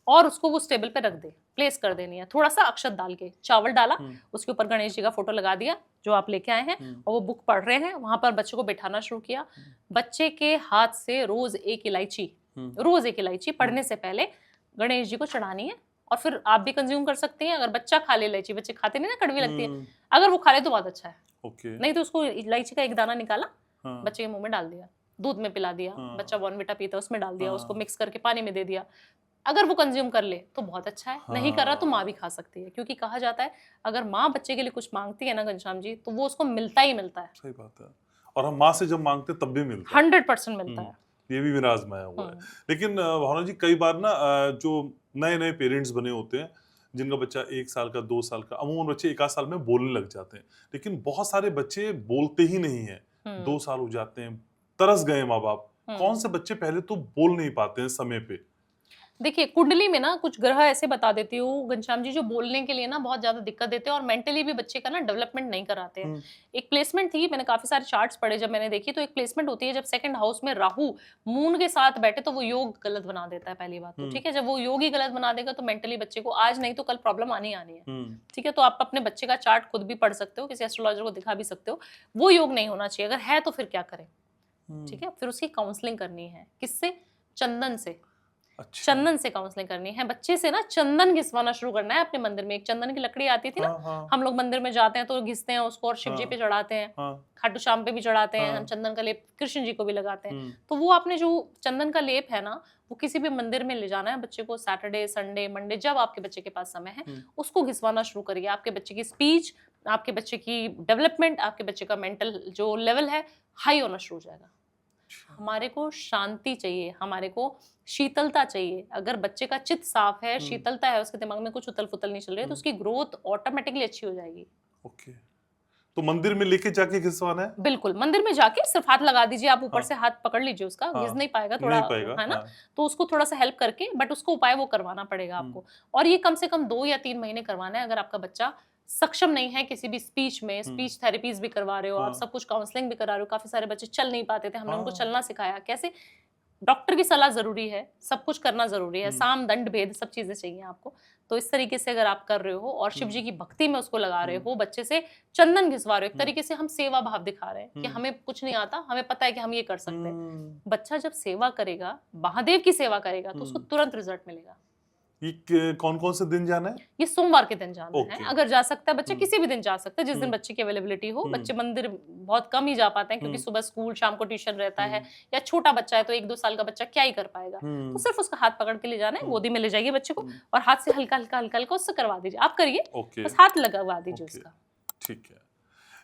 Speaker 2: और उसको वो उस टेबल पे रख दे, प्लेस कर देनी है। थोड़ा सा अक्षत डाल के, चावल डाला, उसके ऊपर गणेश जी का फोटो लगा दिया जो आप लेके आए हैं, और वो बुक पढ़ रहे हैं, वहां पर बच्चे को बैठाना शुरू किया। बच्चे के हाथ से रोज एक इलायची पढ़ने से पहले गणेश जी को चढ़ानी है। और फिर आप भी कंज्यूम कर सकते हैं। अगर बच्चा खा ले इलायची, बच्चे खाते नहीं ना, कड़वी लगती है, अगर वो खा ले तो बहुत अच्छा है।
Speaker 1: ओके,
Speaker 2: नहीं तो उसको इलायची का एक दाना निकाला,
Speaker 1: हाँ,
Speaker 2: बच्चे के मुंह में डाल दिया, दूध में पिला दिया,
Speaker 1: हाँ।
Speaker 2: बच्चा बॉर्नविटा पीता है उसमें डाल दिया,
Speaker 1: हाँ।
Speaker 2: उसको मिक्स करके पानी में दे दिया। अगर वो कंज्यूम कर ले तो बहुत अच्छा है, नहीं कर रहा तो माँ भी खा सकती है। क्योंकि कहा जाता है अगर माँ बच्चे के लिए कुछ मांगती है ना घनश्याम जी, तो वो उसको मिलता ही मिलता है।
Speaker 1: सही बात है। और हम माँ से जब मांगते तब भी मिलता है।
Speaker 2: 100% मिलता है।
Speaker 1: ये भी मेरा आजमाया हुआ है। लेकिन भावना जी, कई बार ना जो नए नए पेरेंट्स बने होते हैं, जिनका बच्चा 1 साल का, 2 साल का, अमूमन बच्चे 1 आध साल में बोलने लग जाते हैं, लेकिन बहुत सारे बच्चे बोलते ही नहीं है। 2 साल हो जाते हैं, तरस गए माँ बाप। कौन से बच्चे पहले तो बोल नहीं पाते हैं समय पे?
Speaker 2: देखिए, कुंडली में ना कुछ ग्रह ऐसे बता देती हूँ घनश्याम जी, जो बोलने के लिए ना बहुत ज्यादा दिक्कत देते हैं और मेंटली भी बच्चे का ना डेवलपमेंट नहीं कराते हैं। एक प्लेसमेंट थी, मैंने काफी सारे चार्ट्स पढ़े जब मैंने देखी, तो एक प्लेसमेंट होती है जब सेकंड हाउस में राहु मून के साथ बैठे तो वो योग गलत बना देता है। पहली बात तो ठीक है, जब वो योग ही गलत बना देगा तो मेंटली बच्चे को आज नहीं तो कल प्रॉब्लम आनी है। ठीक है, तो आप अपने बच्चे का चार्ट खुद भी पढ़ सकते हो, किसी एस्ट्रोलॉजर को दिखा भी सकते हो। वो योग नहीं होना चाहिए, अगर है तो फिर क्या करें। ठीक है, फिर उसकी काउंसलिंग करनी है। किससे? चंदन से।
Speaker 1: अच्छा।
Speaker 2: चंदन से काउंसलिंग करनी है। बच्चे से ना चंदन घिसवाना शुरू करना है अपने मंदिर में। एक चंदन की लकड़ी आती थी ना,
Speaker 1: हाँ।
Speaker 2: हम लोग मंदिर में जाते हैं तो घिसते हैं उसको और शिव जी पे चढ़ाते हैं, खाटू श्याम पे भी चढ़ाते हैं हम चंदन का लेप, कृष्ण जी को भी लगाते हैं। तो वो आपने जो चंदन का लेप है ना, वो किसी भी मंदिर में ले जाना है बच्चे को। सैटरडे, संडे, मंडे, जब आपके बच्चे के पास समय है उसको घिसवाना शुरू करिए। आपके बच्चे की स्पीच, आपके बच्चे की डेवलपमेंट, आपके बच्चे का मेंटल जो लेवल है हाई होना शुरू हो जाएगा। हमारे को शांति चाहिए, हमारे को शीतलता चाहिए। अगर बच्चे का चित्त साफ है, शीतलता है, उसके दिमाग में कुछ उथल पुथल नहीं चल रही है, तो उसकी ग्रोथ ऑटोमेटिकली अच्छी हो जाएगी।
Speaker 1: ओके, तो मंदिर में लेके जाके घिसवाना है?
Speaker 2: बिल्कुल, मंदिर में जाके सिर्फ हाथ लगा दीजिए, आप ऊपर से हाथ पकड़ लीजिए उसका, घिस नहीं पाएगा थोड़ा,
Speaker 1: नहीं पाएगा,
Speaker 2: है ना, तो उसको थोड़ा सा हेल्प करके, बट उसको उपाय वो करवाना पड़ेगा आपको। और ये कम से कम 2 या 3 महीने करवाना है। अगर आपका बच्चा सक्षम नहीं है किसी भी स्पीच में, स्पीच थेरेपीज भी करवा रहे हो आप, सब कुछ काउंसलिंग भी करा रहे हो। काफी सारे बच्चे चल नहीं पाते थे, हमने उनको चलना सिखाया। कैसे? डॉक्टर की सलाह जरूरी है, सब कुछ करना जरूरी है, साम दंड भेद सब चीजें चाहिए आपको। तो इस तरीके से अगर आप कर रहे हो और शिव जी की भक्ति में उसको लगा रहे हो, बच्चे से चंदन घिसवा रहे हो, एक तरीके से हम सेवा भाव दिखा रहे हैं कि हमें कुछ नहीं आता, हमें पता है कि हम ये कर सकते हैं। बच्चा जब सेवा करेगा, महादेव की सेवा करेगा, तो उसको तुरंत रिजल्ट मिलेगा।
Speaker 1: ये कौन कौन से दिन जाना है?
Speaker 2: ये सोमवार के दिन जाना है। अगर जा सकता है बच्चा, किसी भी दिन जा सकता है, जिस दिन बच्चे की अवेलेबिलिटी हो। बच्चे मंदिर बहुत कम ही जा पाते हैं क्योंकि सुबह स्कूल, शाम को ट्यूशन रहता है, या छोटा बच्चा है तो 1-2 साल का बच्चा क्या ही कर पाएगा। तो सिर्फ उसका हाथ पकड़ के ले जाना है, गोदी में ले जाइए बच्चे को और हाथ से हल्का हल्का हल्का हल्का उससे करवा दीजिए। आप करिए, बस हाथ लगवा दीजिए उसका।
Speaker 1: ठीक है।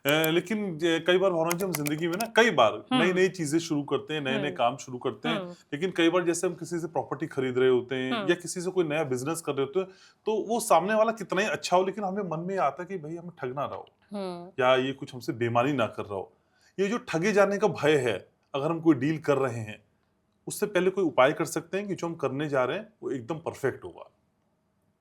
Speaker 1: लेकिन कई बार भावना जी हम जिंदगी में ना कई बार नई नई चीजें शुरू करते हैं, नए नए
Speaker 2: हम्म।
Speaker 1: काम शुरू करते हैं, लेकिन कई बार जैसे हम किसी से प्रॉपर्टी खरीद रहे होते हैं या किसी से कोई नया बिजनेस कर रहे होते हैं, तो वो सामने वाला कितना ही अच्छा हो, लेकिन हमें मन में ये आता है कि भाई हमें ठग ना रहा हो या ये कुछ हमसे बेईमानी ना कर रहा हो। ये जो ठगे जाने का भय है, अगर हम कोई डील कर रहे हैं, उससे पहले कोई उपाय कर सकते हैं कि जो हम करने जा रहे हैं वो एकदम परफेक्ट होगा।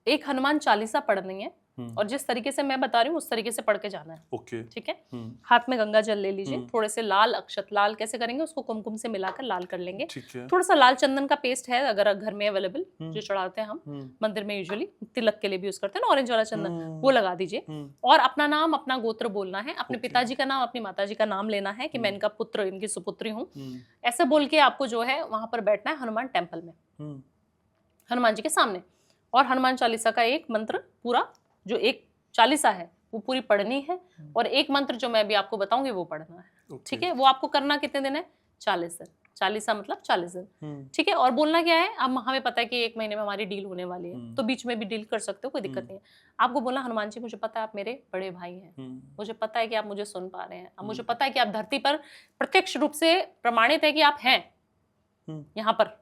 Speaker 2: एक हनुमान चालीसा पढ़नी है और जिस तरीके से मैं बता रही हूँ उस तरीके से पढ़ के जाना है।
Speaker 1: ओके।
Speaker 2: ठीक है, हाथ में गंगा जल ले लीजिए, थोड़े से लाल अक्षत, लाल कैसे करेंगे उसको कुमकुम से मिलाकर लाल कर लेंगे।
Speaker 1: ठीक है।
Speaker 2: थोड़ा सा लाल चंदन का पेस्ट है अगर घर में अवेलेबल, जो चढ़ाते हैं हम मंदिर में यूजुअली तिलक के लिए भी यूज करते हैं ना, ऑरेंज वाला चंदन, वो लगा दीजिए। और अपना नाम अपना गोत्र बोलना है, अपने पिताजी का नाम अपनी माताजी का नाम लेना है कि मैं इनका पुत्र, इनकी सुपुत्री हूँ। ऐसे बोल के आपको जो है वहां पर बैठना है हनुमान टेम्पल में, हनुमान जी के सामने, और हनुमान चालीसा का एक मंत्र पूरा, जो एक चालीसा है वो पूरी पढ़नी है, और एक मंत्र जो मैं अभी आपको बताऊंगी वो पढ़ना है। ठीक है, वो आपको करना कितने दिन है? 40 दिन। चालीसा मतलब 40 दिन। ठीक है, और बोलना क्या है, अब हमें पता है कि 1 महीने में हमारी डील होने वाली है, तो बीच में भी डील कर सकते हो, कोई दिक्कत नहीं है। आपको बोलना, हनुमान जी मुझे पता है आप मेरे बड़े भाई हैं, मुझे पता है कि आप मुझे सुन पा रहे हैं, अब मुझे पता है कि आप धरती पर प्रत्यक्ष रूप से प्रमाणित है कि आप हैं यहाँ पर,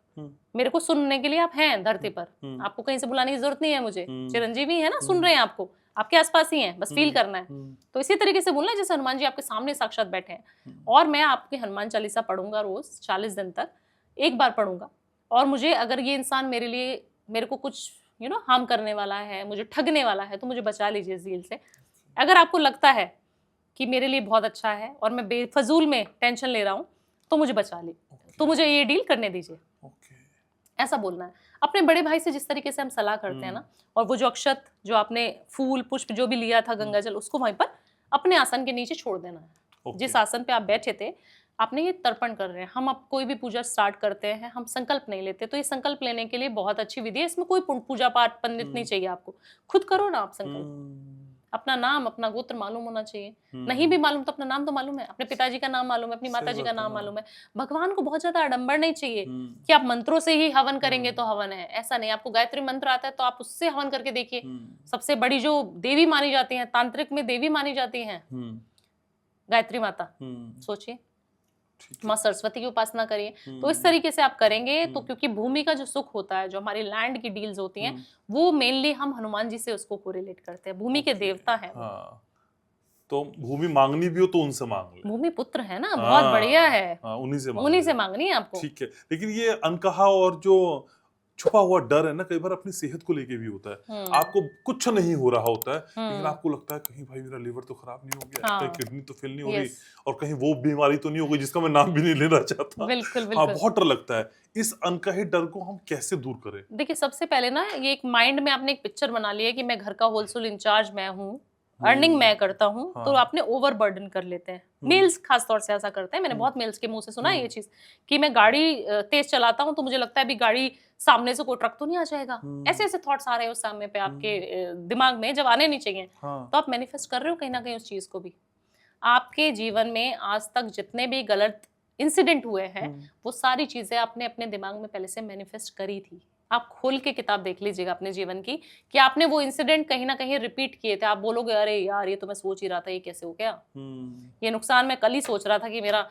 Speaker 2: मेरे को सुनने के लिए आप हैं धरती पर, आपको कहीं से बुलाने की जरूरत नहीं है मुझे, चिरंजीवी है ना, सुन रहे हैं आपको, आपके आसपास ही हैं, बस फील करना है। तो इसी तरीके से बोलना है जैसे हनुमान जी आपके सामने साक्षात बैठे हैं। और मैं आपकी हनुमान चालीसा पढ़ूंगा रोज 40 दिन तक, एक बार पढ़ूंगा, और मुझे अगर ये इंसान मेरे लिए, मेरे को कुछ हार्म करने वाला है, मुझे ठगने वाला है, तो मुझे बचा लीजिए इस डील से। अगर आपको लगता है कि मेरे लिए बहुत अच्छा है और मैं बेफजूल में टेंशन ले रहा हूँ, तो मुझे बचा ली, तो मुझे ये डील करने दीजिए। ऐसा बोलना है। अपने बड़े भाई से जिस तरीके से हम सलाह करते हैं ना, और वो जो अक्षत, जो आपने फूल पुष्प जो भी लिया था, गंगा जल, उसको वहीं पर अपने आसन के नीचे छोड़ देना है। जिस आसन पे आप बैठे थे, आपने ये तर्पण कर रहे हैं। हम अब कोई भी पूजा स्टार्ट करते हैं, हम संकल्प नहीं लेते, तो ये संकल्प लेने के लिए बहुत अच्छी विधि है, इसमें कोई पूजा पाठ पंडित नहीं चाहिए आपको, खुद करो ना आप संकल्प। अपना नाम अपना गोत्र मालूम होना चाहिए, नहीं भी मालूम तो अपना नाम तो मालूम है, अपने पिताजी का नाम मालूम है, अपनी माताजी का नाम मालूम है। भगवान को बहुत ज्यादा आडंबर नहीं चाहिए कि आप मंत्रों से ही हवन करेंगे तो हवन है, ऐसा नहीं। आपको गायत्री मंत्र आता है तो आप उससे हवन करके देखिए। सबसे बड़ी जो देवी मानी जाती है, तांत्रिक में देवी मानी जाती है गायत्री माता, सोचिए, माँ सरस्वती की उपासना करिए। तो इस तरीके से आप करेंगे तो, क्योंकि भूमि का जो सुख होता है, जो हमारी लैंड की डील्स होती हैं, वो मेनली हम हनुमान जी से उसको कोरिलेट करते हैं, भूमि के देवता हैं।
Speaker 1: तो भूमि मांगनी भी हो तो उनसे मांग ले,
Speaker 2: भूमि पुत्र है ना, बहुत बढ़िया है,
Speaker 1: उन्हीं से
Speaker 2: मांगनी है आपको।
Speaker 1: ठीक है, लेकिन ये अनकहा और जो छुपा हुआ डर है ना, कई बार अपनी सेहत को लेके भी होता है। आपको कुछ नहीं हो रहा होता है, लेकिन आपको लगता है कहीं भाई मेरा लिवर तो खराब नहीं हो गया, कहीं किडनी तो फेल नहीं हो गई, और कहीं वो बीमारी तो नहीं हो गई जिसका मैं नाम भी नहीं लेना चाहता।
Speaker 2: बिल्कुल
Speaker 1: हाँ, बहुत डर लगता है। इस अनकहे डर को हम कैसे दूर करें?
Speaker 2: देखिए, सबसे पहले ना, ये एक माइंड में आपने एक पिक्चर बना लिया है कि मैं घर का होलसेल इंचार्ज मैं हूँ, अर्निंग मैं करता हूँ, तो आपने ओवर बर्डन कर लेते हैं। मेल्स खास तौर से ऐसा करते हैं, मैंने बहुत मेल्स के मुंह से सुना है ये चीज, कि मैं गाड़ी तेज चलाता हूँ तो मुझे लगता है अभी गाड़ी सामने से कोई ट्रक तो नहीं आ जाएगा। ऐसे ऐसे थॉट्स आ रहे हैं उस सामने पे आपके दिमाग में, जब आने नहीं चाहिए। तो आप मैनिफेस्ट कर रहे हो कहीं ना कहीं उस चीज को भी। आपके जीवन में आज तक जितने भी गलत इंसिडेंट हुए हैं, वो सारी चीजें आपने अपने दिमाग में पहले से मैनिफेस्ट करी थी। आप खोल के किताब देख लीजिएगा अपने जीवन की, कि आपने वो इंसिडेंट कहीं ना कहीं रिपीट किए थे। आप बोलोगे अरे यार, ये तो मैं सोच ही रहा था, ये कैसे हो गया, ये नुकसान मैं कल ही सोच रहा था कि मेरा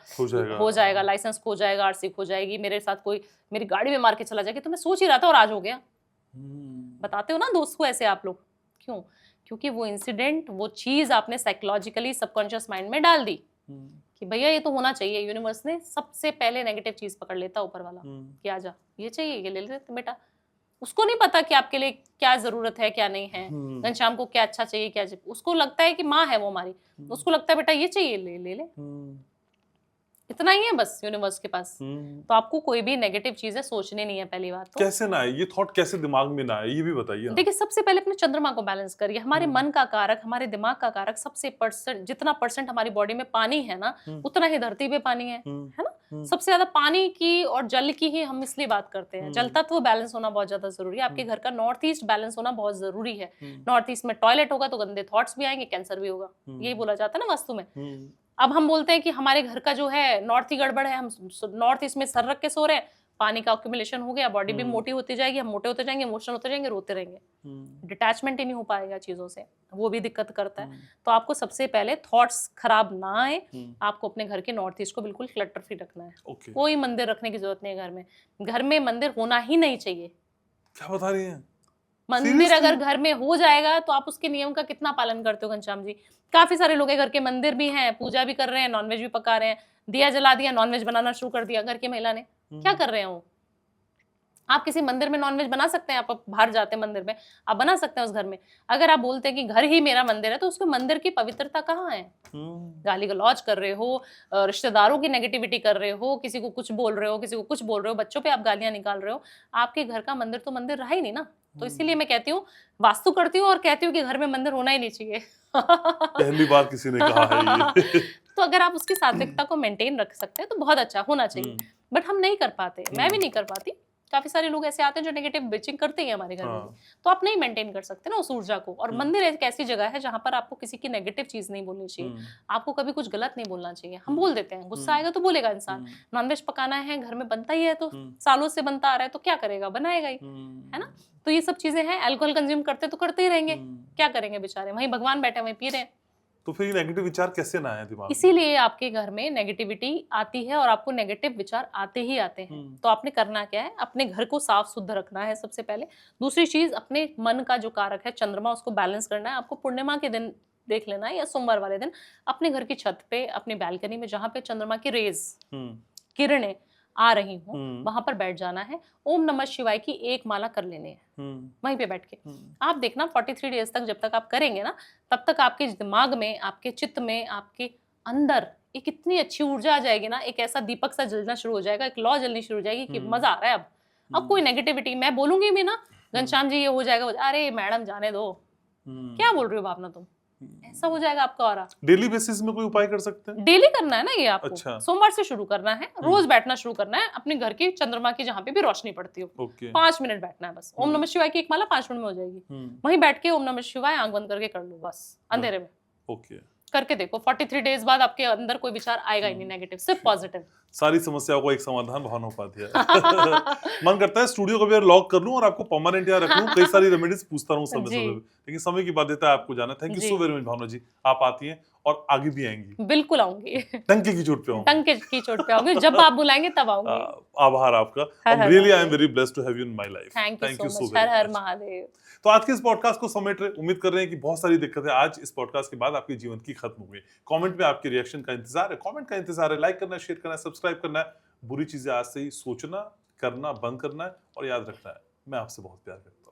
Speaker 2: हो जाएगा, लाइसेंस खो जाएगा, आरसी खो जाएगी, मेरे साथ कोई मेरी गाड़ी में मार के चला जाएगा, तो मैं सोच ही रहा था और आज हो गया। बताते हो ना दोस्त को ऐसे आप लोग, क्यों? क्योंकि वो इंसिडेंट, वो चीज आपने साइकोलॉजिकली सबकॉन्शियस माइंड में डाल दी कि भैया ये तो होना चाहिए। यूनिवर्स ने सबसे पहले नेगेटिव चीज पकड़ लेता ऊपर वाला, कि आजा, ये चाहिए, ये ले लेते बेटा। उसको नहीं पता कि आपके लिए क्या जरूरत है, क्या नहीं है, घनश्याम को क्या अच्छा चाहिए, क्या चाहिए। उसको लगता है कि माँ है वो हमारी, उसको लगता है बेटा ये चाहिए, ले ले ले, इतना ही है बस यूनिवर्स के पास। तो आपको कोई भी नेगेटिव चीजें सोचनी नहीं है। पहली बात तो
Speaker 1: कैसे ना आए ये थॉट, कैसे दिमाग में ना आए, ये भी बताइए।
Speaker 2: देखिए, सबसे पहले अपने चंद्रमा को बैलेंस करिए। हमारे मन का कारक, हमारे दिमाग का कारक, सबसे जितना परसेंट हमारी बॉडी में पानी है ना, उतना ही धरती पे पानी है ना। सबसे ज्यादा पानी की और जल की ही हम इसलिए बात करते हैं। जल तत्व बैलेंस होना बहुत ज्यादा जरूरी है। आपके घर का नॉर्थ ईस्ट बैलेंस होना बहुत जरूरी है। नॉर्थ ईस्ट में टॉयलेट होगा तो गंदे थॉट्स भी आएंगे, कैंसर भी होगा, यही बोला जाता है ना वास्तु में। अब हम बोलते हैं कि हमारे घर का जो है नॉर्थ ही गड़बड़ है, हम नॉर्थ ईस्ट में सर रख के सो रहे हैं, पानी का अक्यूमुलेशन हो गया, बॉडी भी
Speaker 1: हम्म।
Speaker 2: मोटी होती जाएगी, हम मोटे होते जाएंगे, इमोशनल होते जाएंगे, रोते रहेंगे, डिटैचमेंट ही नहीं हो पाएगा चीजों से, वो भी दिक्कत करता है। तो आपको सबसे पहले थॉट्स खराब ना आए, आपको अपने घर के नॉर्थ ईस्ट को बिल्कुल क्लटर फ्री रखना है।
Speaker 1: ओके,
Speaker 2: कोई मंदिर रखने की जरूरत नहीं है घर में, घर में मंदिर होना ही नहीं चाहिए।
Speaker 1: क्या बता रही हैं?
Speaker 2: मंदिर
Speaker 1: Seriously?
Speaker 2: अगर घर में हो जाएगा तो आप उसके नियम का कितना पालन करते हो घनश्याम जी? काफी सारे लोग हैं घर के मंदिर भी हैं, पूजा भी कर रहे हैं, नॉनवेज भी पका रहे हैं, दिया जला दिया, नॉनवेज बनाना शुरू कर दिया घर की महिला ने, क्या कर रहे हैं वो? आप किसी मंदिर में नॉनवेज बना सकते हैं, आप बाहर जाते हैं मंदिर में, आप बना सकते हैं उस घर में। अगर आप बोलते हैं कि घर ही मेरा मंदिर है, तो उसमें मंदिर की पवित्रता कहाँ है? गाली गलौज कर रहे हो, रिश्तेदारों की नेगेटिविटी कर रहे हो, किसी को कुछ बोल रहे हो, किसी को कुछ बोल रहे हो, बच्चों पे आप गालियां निकाल रहे हो, आपके घर का मंदिर तो मंदिर रहा ही नहीं ना। तो इसीलिए मैं कहती हूँ, वास्तु करती हूँ और कहती हूँ कि घर में मंदिर होना ही नहीं चाहिए।
Speaker 1: पहली बार किसी ने कहा है ये।
Speaker 2: तो अगर आप उसकी सात्विकता को मेंटेन रख सकते हैं तो बहुत अच्छा होना चाहिए, बट हम नहीं कर पाते, मैं भी नहीं कर पाती। काफी सारे लोग ऐसे आते हैं जो नेगेटिव बिचिंग करते हैं हमारे घर में भी। तो आप नहीं मेंटेन कर सकते ना उस ऊर्जा को। और मंदिर एक ऐसी जगह है जहां पर आपको किसी की नेगेटिव चीज नहीं बोलनी चाहिए, आपको कभी कुछ गलत नहीं बोलना चाहिए। हम बोल देते हैं, गुस्सा आएगा तो बोलेगा इंसान, नॉनवेज पकाना है, घर में बनता ही है, तो सालों से बनता आ रहा है, तो क्या करेगा, बनाएगा ही, है ना। तो ये सब चीजें हैं, अल्कोहल कंज्यूम करते तो करते ही रहेंगे, क्या करेंगे बेचारे, वहीं भगवान बैठे वहीं पी रहे हैं।
Speaker 1: तो फिर ये नेगेटिव विचार कैसे ना आए दिमाग में?
Speaker 2: इसीलिए आपके घर में नेगेटिविटी आती है और आपको नेगेटिव विचार आते ही आते हैं। तो आपने करना क्या है, अपने घर को साफ शुद्ध रखना है सबसे पहले। दूसरी चीज, अपने मन का जो कारक है चंद्रमा, उसको बैलेंस करना है। आपको पूर्णिमा के दिन देख लेना है या सोमवार वाले दिन अपने घर की छत पे, अपनी बैल्कनी में, जहां पे चंद्रमा की रेज, किरणें आ रही हो, वहां पर बैठ जाना है। ओम नमः शिवाय की एक माला कर लेनी है वहीं पे बैठ के। आप देखना 43 डेज तक जब तक आप करेंगे ना, तब तक आपके दिमाग में, आपके चित्त में, आपके अंदर एक इतनी अच्छी ऊर्जा आ जाएगी ना, एक ऐसा दीपक सा जलना शुरू हो जाएगा, एक लौ जलनी शुरू हो जाएगी कि मजा आ रहा है अब कोई नेगेटिविटी मैं बोलूंगी भी ना, घनश्याम जी ये हो जाएगा, अरे मैडम जाने दो, क्या बोल रही हो भावना तुम, ऐसा हो जाएगा आपका ऑरा।
Speaker 1: डेली बेसिस में कोई उपाय कर सकते हैं?
Speaker 2: डेली करना है ना ये आपको।
Speaker 1: अच्छा।
Speaker 2: सोमवार से शुरू करना है, रोज बैठना शुरू करना है अपने घर की चंद्रमा की जहां पे भी रोशनी पड़ती हो।
Speaker 1: ओके।
Speaker 2: 5 मिनट बैठना है बस। ओम नमः शिवाय की एक माला 5 मिनट में हो जाएगी। वहीं बैठ के ओम नमः शिवाय आंख बंद करके कर लो बस, अंधेरे में।
Speaker 1: ओके,
Speaker 2: करके देखो, 43 डेज बाद आपके अंदर कोई विचार आएगा ही नहीं नेगेटिव, सिर्फ पॉजिटिव।
Speaker 1: सारी समस्याओं को एक समाधान भावना उपाध्याय। मन करता है स्टूडियो को भी लॉक कर लूं और आपको परमानेंट यहाँ रख लूं, कई सारी रेमेडीज पूछता रहूं समय समय पे, लेकिन समय की बाध्यता है आपको जाना। Thank you so very much Bhavna ji, आप आती हैं और आगे भी आएंगी।
Speaker 2: बिल्कुल आऊंगी,
Speaker 1: टंके की चोट पे आऊंगी।
Speaker 2: टंके की चोट पे आऊंगी, जब आप बुलाएंगे तब आऊंगी।
Speaker 1: आभार आपका। Really I am very blessed to have you in my life.
Speaker 2: Thank you so much. Har Har Mahadev.
Speaker 1: तो आज के इस पॉडकास्ट को समेट रहे, उम्मीद कर रहे हैं कि बहुत सारी दिक्कतें आज इस पॉडकास्ट के बाद आपके जीवन की खत्म हो गई। कमेंट में आपके रिएक्शन का इंतजार है, कमेंट का इंतजार है, लाइक करना है, शेयर करना है, सब्सक्राइब करना है। बुरी चीजें आज से ही सोचना, करना बंद करना है और याद रखना है, मैं आपसे बहुत प्यार करता हूं।